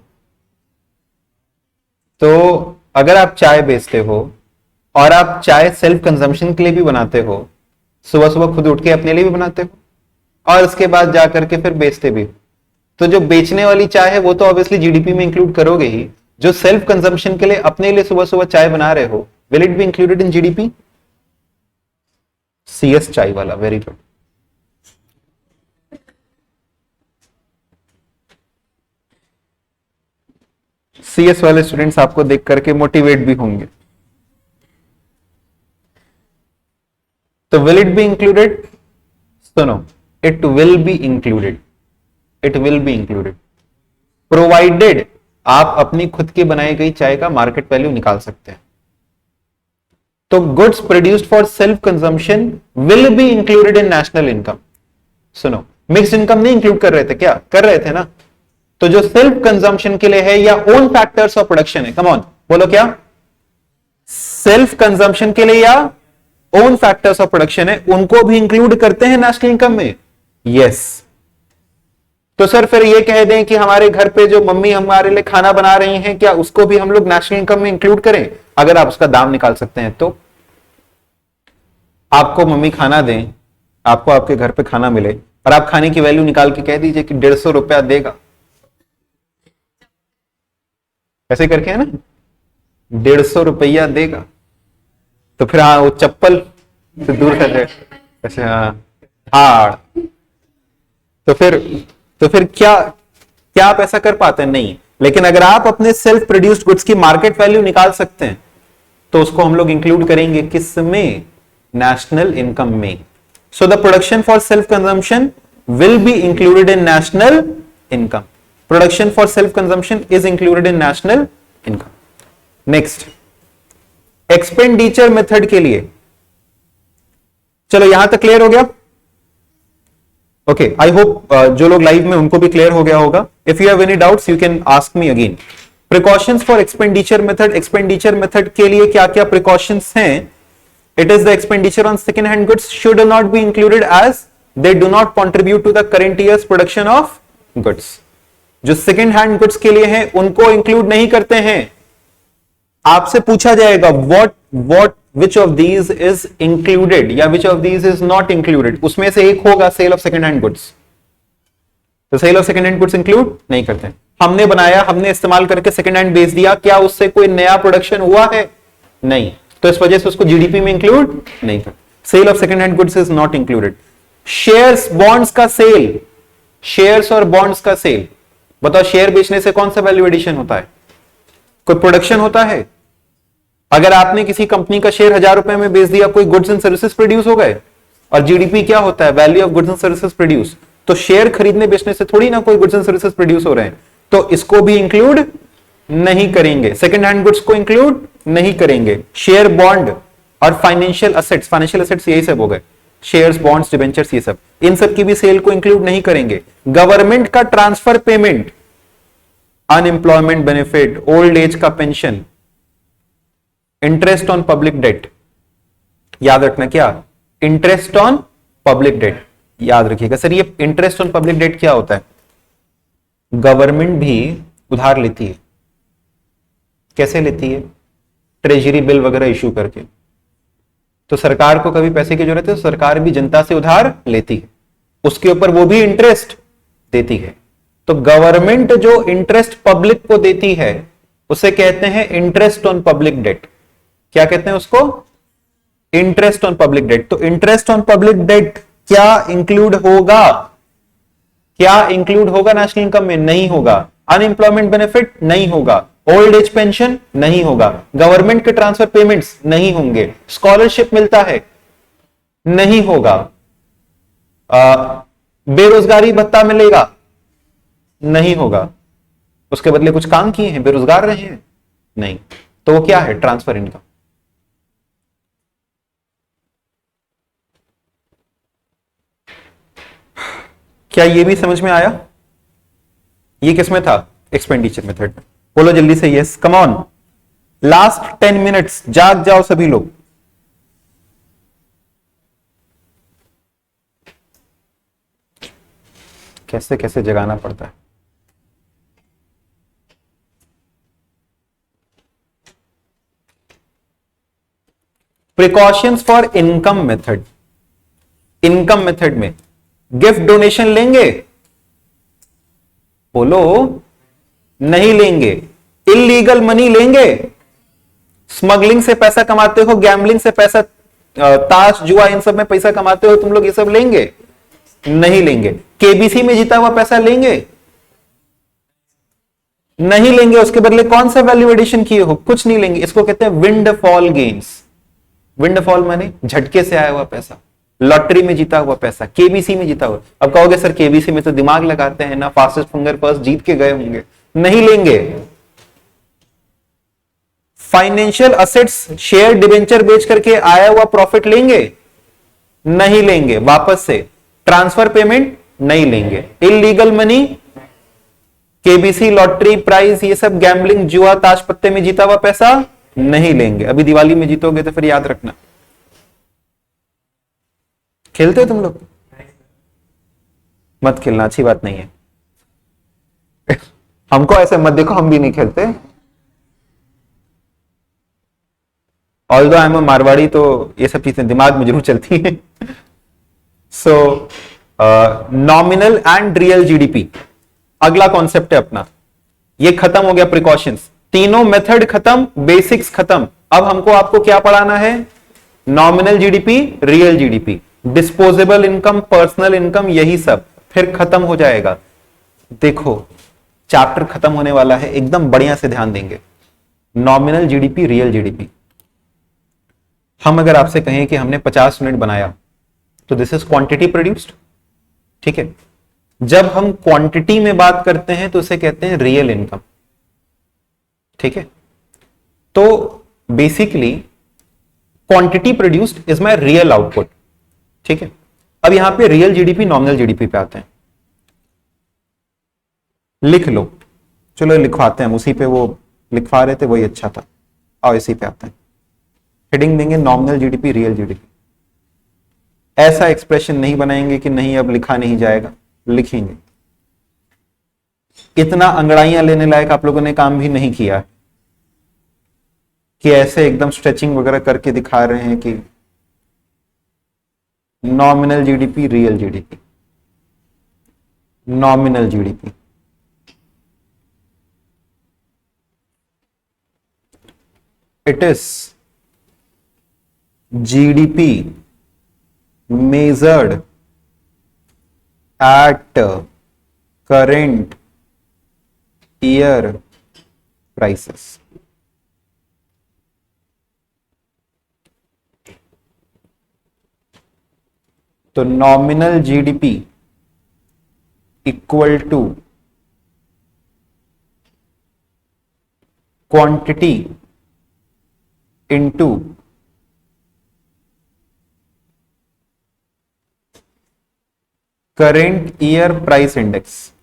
तो अगर आप चाय बेचते हो और आप चाय सेल्फ कंजम्पशन के लिए भी बनाते हो, सुबह सुबह खुद उठ के अपने लिए भी बनाते हो और उसके बाद जाकर के फिर बेचते भी हो, तो जो बेचने वाली चाय है वो तो ऑब्वियसली जीडीपी में इंक्लूड करोगे ही। जो सेल्फ कंजम्पशन के लिए अपने लिए सुबह सुबह चाय बना रहे हो, will it be included in GDP? CS चाय वाला, वेरी गुड। सीएस वाले स्टूडेंट्स आपको देख करके मोटिवेट भी होंगे। तो विल इट बी इंक्लूडेड? सुनो, it will be included, it will be included provided आप अपनी खुद की बनाई गई चाय का मार्केट वैल्यू निकाल सकते हैं। तो goods produced for self consumption will be included in national income. सुनो, मिक्स्ड इनकम नहीं इंक्लूड कर रहे थे क्या? कर रहे थे ना? तो जो सेल्फ कंजम्पशन के लिए है या ओन फैक्टर्स ऑफ प्रोडक्शन है, कम ऑन बोलो क्या? सेल्फ कंजम्पशन के लिए या ओन फैक्टर्स ऑफ प्रोडक्शन है, उनको भी इंक्लूड करते हैं नेशनल इनकम में? यस। तो सर फिर ये कह दें कि हमारे घर पे जो मम्मी हमारे लिए खाना बना रही हैं, क्या उसको भी हम लोग नेशनल इनकम में इंक्लूड करें? अगर आप उसका दाम निकाल सकते हैं तो। आपको मम्मी खाना दें, आपको आपके घर पे खाना मिले और आप खाने की वैल्यू निकाल के कह दीजिए कि 150 रुपया देगा, ऐसे करके है ना, 150 रुपया देगा, तो फिर हाँ वो चप्पल से दूर कर दे, ऐसे हाँ। तो फिर क्या क्या आप ऐसा कर पाते हैं? नहीं। लेकिन अगर आप अपने सेल्फ प्रोड्यूस्ड गुड्स की मार्केट वैल्यू निकाल सकते हैं तो उसको हम लोग इंक्लूड करेंगे किसमें? नेशनल इनकम में। So the production for self consumption will be included in national income. Production for self consumption is included in national income. Next, expenditure method के लिए, चलो यहां तक क्लियर हो गया? ओके, आई होप जो लोग लाइव में उनको भी क्लियर हो गया होगा। If you have any doubts you can ask me again. Precautions for expenditure method, expenditure method के लिए क्या क्या प्रिकॉशंस हैं? It is the expenditure on second hand goods should not be included as they do not contribute to the current year's production of goods. जो सेकेंड हैंड गुड्स के लिए हैं उनको इंक्लूड नहीं करते हैं। आपसे पूछा जाएगा what which of these is included या which of these is not included, उसमें से एक होगा sale of second hand goods. तो sale of second hand goods include नहीं करते। हमने बनाया, हमने इस्तेमाल करके सेकेंड हैंड बेच दिया, क्या उससे कोई नया प्रोडक्शन हुआ है? नहीं। तो इस वजह से उसको जीडीपी में इंक्लूड नहीं करते। Sale of second hand goods is not included. Shares bonds का सेल, शेयर्स और बॉन्ड्स का सेल, बताओ शेयर बेचने से कौन सा वैल्यू एडिशन होता है? कोई प्रोडक्शन होता है? अगर आपने किसी कंपनी का शेयर 1000 रुपए में बेच दिया, कोई गुड्स एंड सर्विसेज प्रोड्यूस हो गए। और जीडीपी क्या होता है? Value of goods and services produce. तो शेयर खरीदने बेचने से थोड़ी ना कोई गुड्स एंड सर्विसेज प्रोड्यूस हो रहे हैं, तो इसको भी इंक्लूड नहीं करेंगे। सेकेंड हैंड गुड्स को इंक्लूड नहीं करेंगे। शेयर, बॉन्ड और फाइनेंशियल असेट्स, फाइनेंशियल असेट्स यही सब हो गए, शेयर्स, बॉन्ड्स, डिबेंचर्स, ये सब, इन सब की भी सेल को इंक्लूड नहीं करेंगे। गवर्नमेंट का transfer payment, unemployment benefit, old age का pension, interest on public debt, याद रखना क्या? इंटरेस्ट ऑन पब्लिक डेट याद रखिएगा। सर ये इंटरेस्ट ऑन पब्लिक डेट क्या होता है? गवर्नमेंट भी उधार लेती है। कैसे लेती है? ट्रेजरी बिल वगैरह इशू करके। तो सरकार को कभी पैसे की जरूरत है तो सरकार भी जनता से उधार लेती है, उसके ऊपर वो भी इंटरेस्ट देती है। तो गवर्नमेंट जो इंटरेस्ट पब्लिक को देती है उसे कहते हैं इंटरेस्ट ऑन पब्लिक डेट। क्या कहते हैं उसको? Interest on public date. तो इंटरेस्ट ऑन पब्लिक डेट क्या इंक्लूड होगा? क्या इंक्लूड होगा नेशनल इनकम में? नहीं होगा। अनएम्प्लॉयमेंट बेनिफिट नहीं होगा। ओल्ड एज पेंशन नहीं होगा, गवर्नमेंट के ट्रांसफर पेमेंट्स नहीं होंगे, स्कॉलरशिप मिलता है नहीं होगा, बेरोजगारी भत्ता मिलेगा नहीं होगा, उसके बदले कुछ काम किए हैं, बेरोजगार रहे हैं नहीं, तो वो क्या है? Transfer income. क्या ये भी समझ में आया? ये किसमें था? एक्सपेंडिचर मेथड में। बोलो जल्दी से yes, come on, last 10 minutes, जाग जाओ सभी लोग। कैसे कैसे जगाना पड़ता है। Precautions for income method. Income method में गिफ्ट डोनेशन लेंगे? बोलो नहीं लेंगे। इलीगल मनी लेंगे? स्मगलिंग से पैसा कमाते हो, गैम्बलिंग से पैसा, ताश जुआ इन सब में पैसा कमाते हो तुम लोग, ये सब लेंगे? नहीं लेंगे। केबीसी में जीता हुआ पैसा लेंगे? नहीं लेंगे। उसके बदले कौन सा वैल्यू एडिशन किए हो? कुछ नहीं लेंगे। इसको कहते हैं विंडफॉल गेन्स। विंडफॉल माने झटके से आया हुआ पैसा, लॉटरी में जीता हुआ पैसा, केबीसी में जीता हुआ। अब कहोगे सर केबीसी में तो दिमाग लगाते हैं ना, फास्टेस्ट फिंगर फर्स्ट जीत के गए होंगे। नहीं लेंगे। फाइनेंशियल असेट्स, शेयर डिबेंचर बेच करके आया हुआ प्रॉफिट लेंगे? नहीं लेंगे। वापस से ट्रांसफर पेमेंट नहीं लेंगे। Illegal money, KBC, lottery, prize, ये सब गैम्बलिंग, जुआ, ताश पत्ते में जीता हुआ पैसा नहीं लेंगे। अभी दिवाली में जीतोगे तो फिर याद रखना। खेलते हो तुम लोग? मत खेलना, अच्छी बात नहीं है। हमको ऐसे मत देखो, हम भी नहीं खेलते। ऑल्दो आई एम अ मारवाड़ी, तो ये सब चीजें दिमाग में जरूर चलती हैं। सो नॉमिनल एंड रियल जीडीपी अगला कॉन्सेप्ट है अपना। ये खत्म हो गया प्रिकॉशंस, तीनों मेथड खत्म, बेसिक्स खत्म। अब हमको आपको क्या पढ़ाना है? Nominal GDP, real GDP, disposable income, personal income, यही सब फिर खत्म हो जाएगा। देखो चैप्टर खत्म होने वाला है, एकदम बढ़िया से ध्यान देंगे। Nominal GDP, real GDP. हम अगर आपसे कहें कि हमने 50 यूनिट बनाया तो दिस इज क्वांटिटी प्रोड्यूस्ड, ठीक है। जब हम क्वांटिटी में बात करते हैं तो उसे कहते हैं रियल इनकम, ठीक है। तो basically quantity produced is my real output, ठीक है। अब यहां पे रियल जीडीपी, नॉमिनल जीडीपी पे आते हैं। लिख लो, चलो लिखवाते हैं, उसी पे वो लिखवा रहे थे वही अच्छा था। और इसी पे आते हैं, हेडिंग देंगे नॉमिनल जीडीपी, रियल जीडीपी। ऐसा एक्सप्रेशन नहीं बनाएंगे कि नहीं अब लिखा नहीं जाएगा, लिखेंगे। इतना अंगड़ाइयां लेने लायक आप लोगों ने काम भी नहीं किया कि ऐसे एकदम स्ट्रेचिंग वगैरह करके दिखा रहे हैं कि nominal GDP, real GDP. Nominal GDP, it is GDP measured at current year prices. तो nominal GDP equal to quantity into current year price index.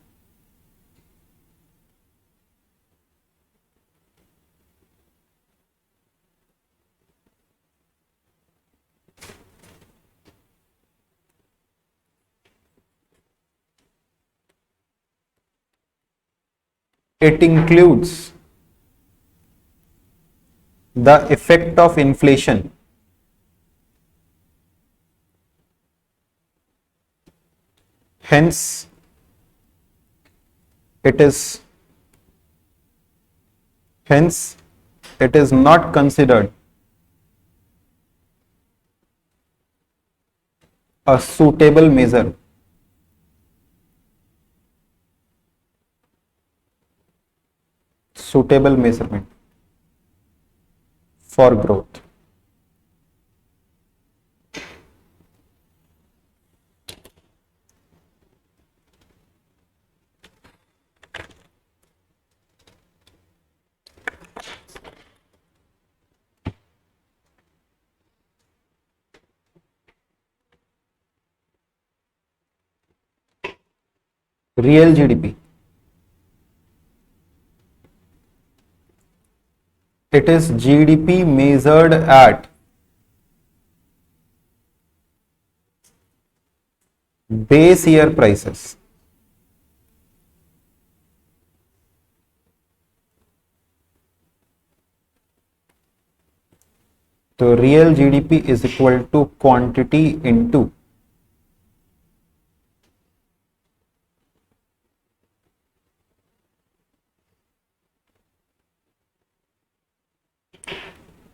It includes the effect of inflation, hence it is not considered a suitable measure suitable measurement for growth. Real GDP. It is GDP measured at base year prices. तो real GDP is equal to quantity into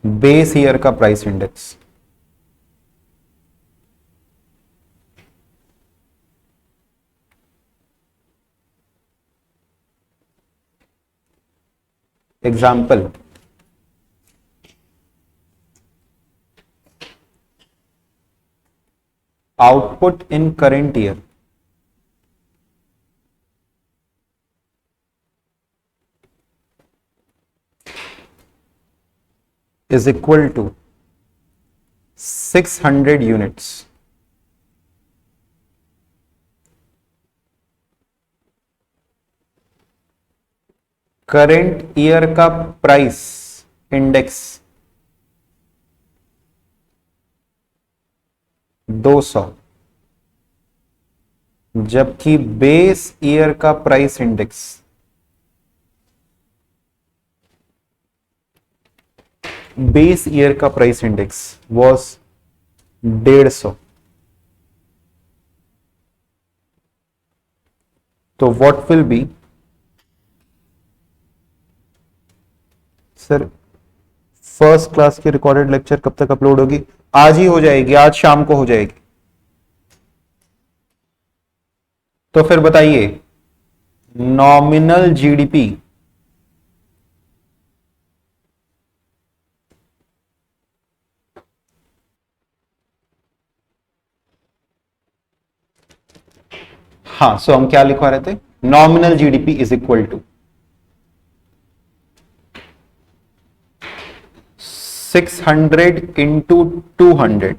base year का price index. Example, output in current year is equal to 600 units. Current year का प्राइस इंडेक्स 200, जबकि बेस ईयर का प्राइस इंडेक्स बेस ईयर का प्राइस इंडेक्स वॉज 150। तो what will be, sir first class की रिकॉर्डेड लेक्चर कब तक अपलोड होगी? आज ही हो जाएगी, आज शाम को हो जाएगी। तो फिर बताइए, नॉमिनल जीडीपी हाँ, सो हम क्या लिखवा रहे थे? Nominal GDP is equal to 600 into 200।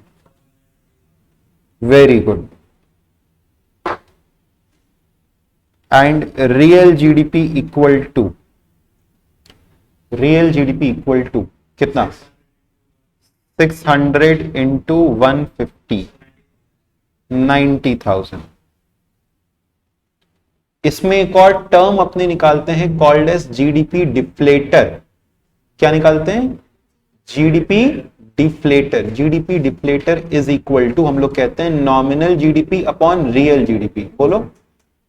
Very good. And real GDP equal to कितना? 600 इंटू 150, 90,000। इसमें एक और टर्म अपने निकालते हैं कॉल्ड एज जीडीपी डिफ्लेटर। क्या निकालते हैं? GDP deflator. GDP deflator is equal to, हम लोग कहते हैं nominal GDP upon real GDP. बोलो,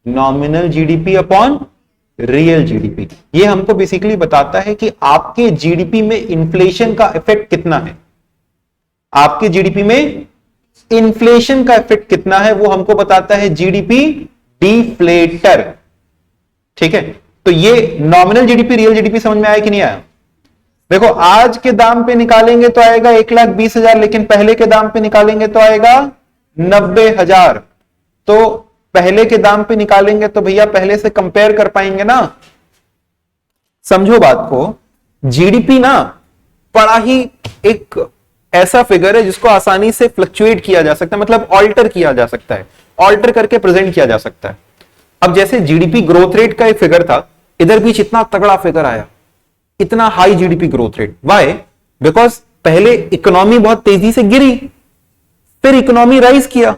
nominal GDP upon real GDP. ये हमको बेसिकली बताता है कि आपके जीडीपी में इन्फ्लेशन का इफेक्ट कितना है। आपके जीडीपी में इन्फ्लेशन का इफेक्ट कितना है वो हमको बताता है जीडीपी डिफ्लेटर। ठीक है, तो ये नॉमिनल जीडीपी रियल जीडीपी समझ में आया कि नहीं आया? देखो, आज के दाम पे निकालेंगे तो आएगा 1,20,000, लेकिन पहले के दाम पे निकालेंगे तो आएगा 90,000। तो पहले के दाम पे निकालेंगे तो भैया पहले से कंपेयर कर पाएंगे ना। समझो बात को, जीडीपी ना बड़ा ही एक ऐसा फिगर है जिसको आसानी से फ्लक्चुएट किया जा सकता है, मतलब ऑल्टर किया जा सकता है, ऑल्टर करके प्रेजेंट किया जा सकता है। अब जैसे जीडीपी ग्रोथ रेट का एक फिगर था, इधर बीच इतना तगड़ा फिगर आया, इतना high GDP growth rate. Why? Because पहले इकोनॉमी बहुत तेजी से गिरी, फिर इकोनॉमी राइज किया।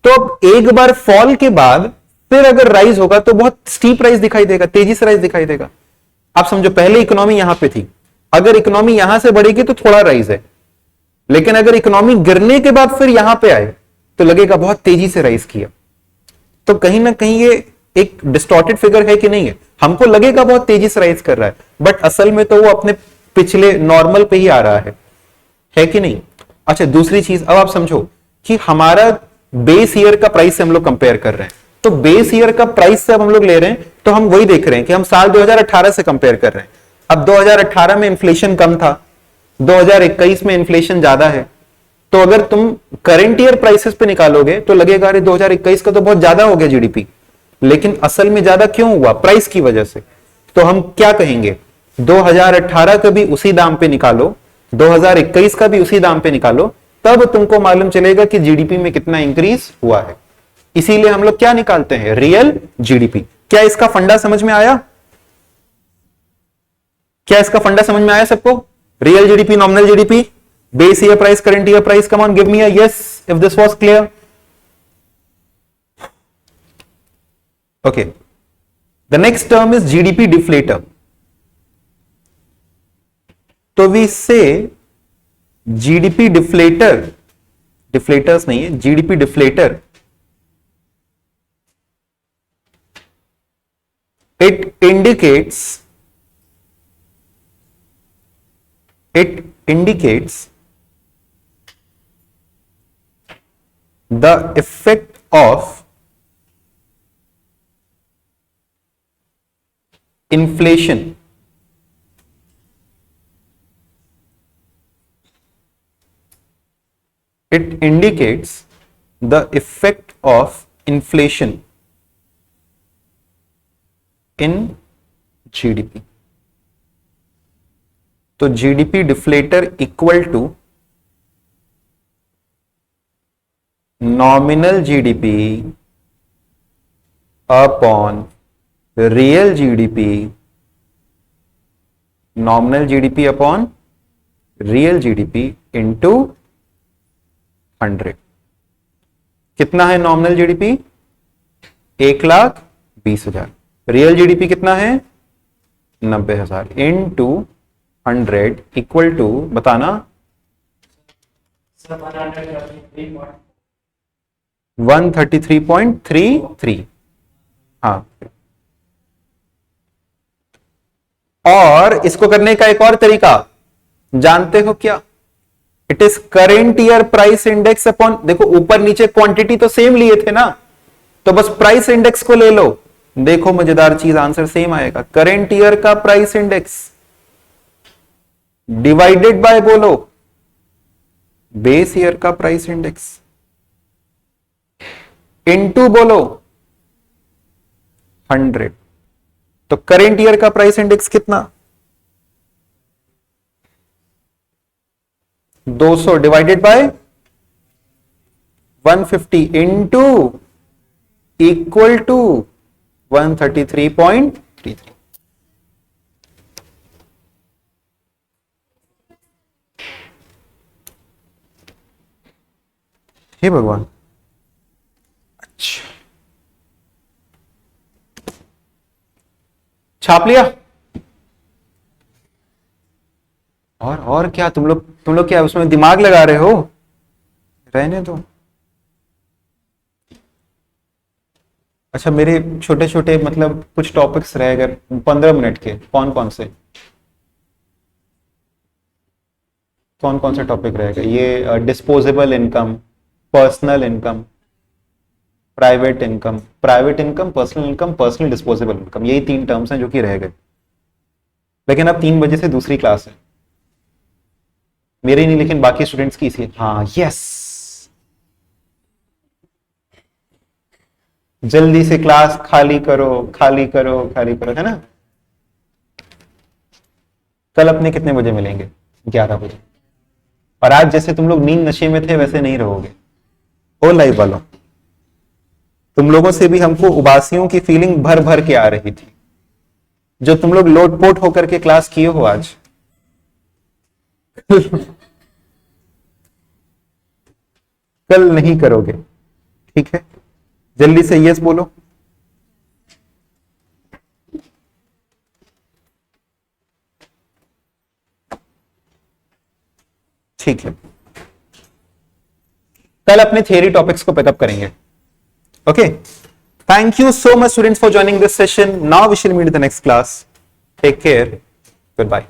तो अब एक बार फॉल के बाद फिर अगर राइज होगा तो बहुत स्टीप राइज दिखाई देगा, तेजी से राइज दिखाई देगा। आप समझो, पहले इकोनॉमी यहां पे थी, अगर इकोनॉमी यहां से बढ़ेगी तो थोड़ा राइज है, लेकिन अगर इकोनॉमी गिरने के बाद फिर यहां पे आए तो लगेगा बहुत तेजी से राइज किया। तो कहीं ना कहीं ये एक डिस्टॉर्टेड फिगर है कि नहीं है? हमको लगेगा बहुत तेजी से राइज कर रहा है, बट असल में तो वो अपने पिछले नॉर्मल पे ही आ रहा है कि नहीं? अच्छा, दूसरी चीज, अब आप समझो कि हमारा बेस ईयर का प्राइस से हम लोग कंपेयर कर रहे हैं, तो बेस ईयर का प्राइस से अब हम लोग ले रहे हैं, तो हम वही देख रहे हैं कि हम साल 2018 से कंपेयर कर रहे हैं। अब 2018 में इन्फ्लेशन कम था, 2021 में इन्फ्लेशन ज्यादा है, तो अगर तुम करंट ईयर प्राइसेस पे निकालोगे तो लगेगा अरे 2021 का तो बहुत ज्यादा हो गया जीडीपी, लेकिन असल में ज्यादा क्यों हुआ? प्राइस की वजह से। तो हम क्या कहेंगे, 2018 का भी उसी दाम पे निकालो, 2021 का भी उसी दाम पे निकालो, तब तुमको मालूम चलेगा कि जीडीपी में कितना इंक्रीज हुआ है। इसीलिए हम लोग क्या निकालते हैं, रियल जीडीपी। क्या इसका फंडा समझ में आया? क्या इसका फंडा समझ में आया सबको? Real GDP, nominal GDP, base year price, current year price. Come on, give me a yes if this was clear. Okay, the next term is GDP deflator. तो we say GDP deflator, deflators नहीं है, GDP deflator, it indicates the effect of inflation in GDP. तो GDP deflator equal to nominal GDP upon real GDP, nominal GDP upon real GDP into 100। कितना है नॉमिनल जीडीपी? 1,20,000। रियल जीडीपी कितना है? 90,000 इंटू 100 इक्वल टू, बताना, 133.33। हाँ, और इसको करने का एक और तरीका जानते हो क्या? It is current year price index upon, देखो ऊपर नीचे क्वांटिटी तो सेम लिए थे ना, तो बस प्राइस इंडेक्स को ले लो। देखो मजेदार चीज, आंसर सेम आएगा। करेंट ईयर का प्राइस इंडेक्स डिवाइडेड बाय, बोलो, बेस ईयर का प्राइस इंडेक्स इनटू, बोलो, 100। तो करेंट ईयर का प्राइस इंडेक्स कितना? 200 divided by 150 into equal to 133.33। हे भगवान, अच्छा छाप लिया। और क्या तुम लोग क्या उसमें दिमाग लगा रहे हो? रहने दो। अच्छा, मेरे छोटे छोटे मतलब कुछ टॉपिक्स रह गए 15 मिनट के। कौन कौन से टॉपिक रहेगा? ये disposable income, personal income, private income, personal income, personal disposable income, यही 3 टर्म्स हैं जो कि रह गए। लेकिन अब 3 बजे से दूसरी क्लास है, मेरी नहीं लेकिन बाकी स्टूडेंट्स की। इसी, हाँ, यस, जल्दी से क्लास खाली करो, है ना? कल अपने कितने बजे मिलेंगे? 11 बजे। और आज जैसे तुम लोग नींद नशे में थे वैसे नहीं रहोगे। ओ लाइव वालों, तुम लोगों से भी हमको उबासियों की फीलिंग भर भर के आ रही थी, जो तुम लोग लोटपोट होकर के क्लास किए हो आज। कल नहीं करोगे, ठीक है? जल्दी से यस बोलो। ठीक है, कल अपने थियरी टॉपिक्स को पिकअप करेंगे। Okay, thank you so much students for joining this session. Now we shall meet in the next class. Take care, good bye.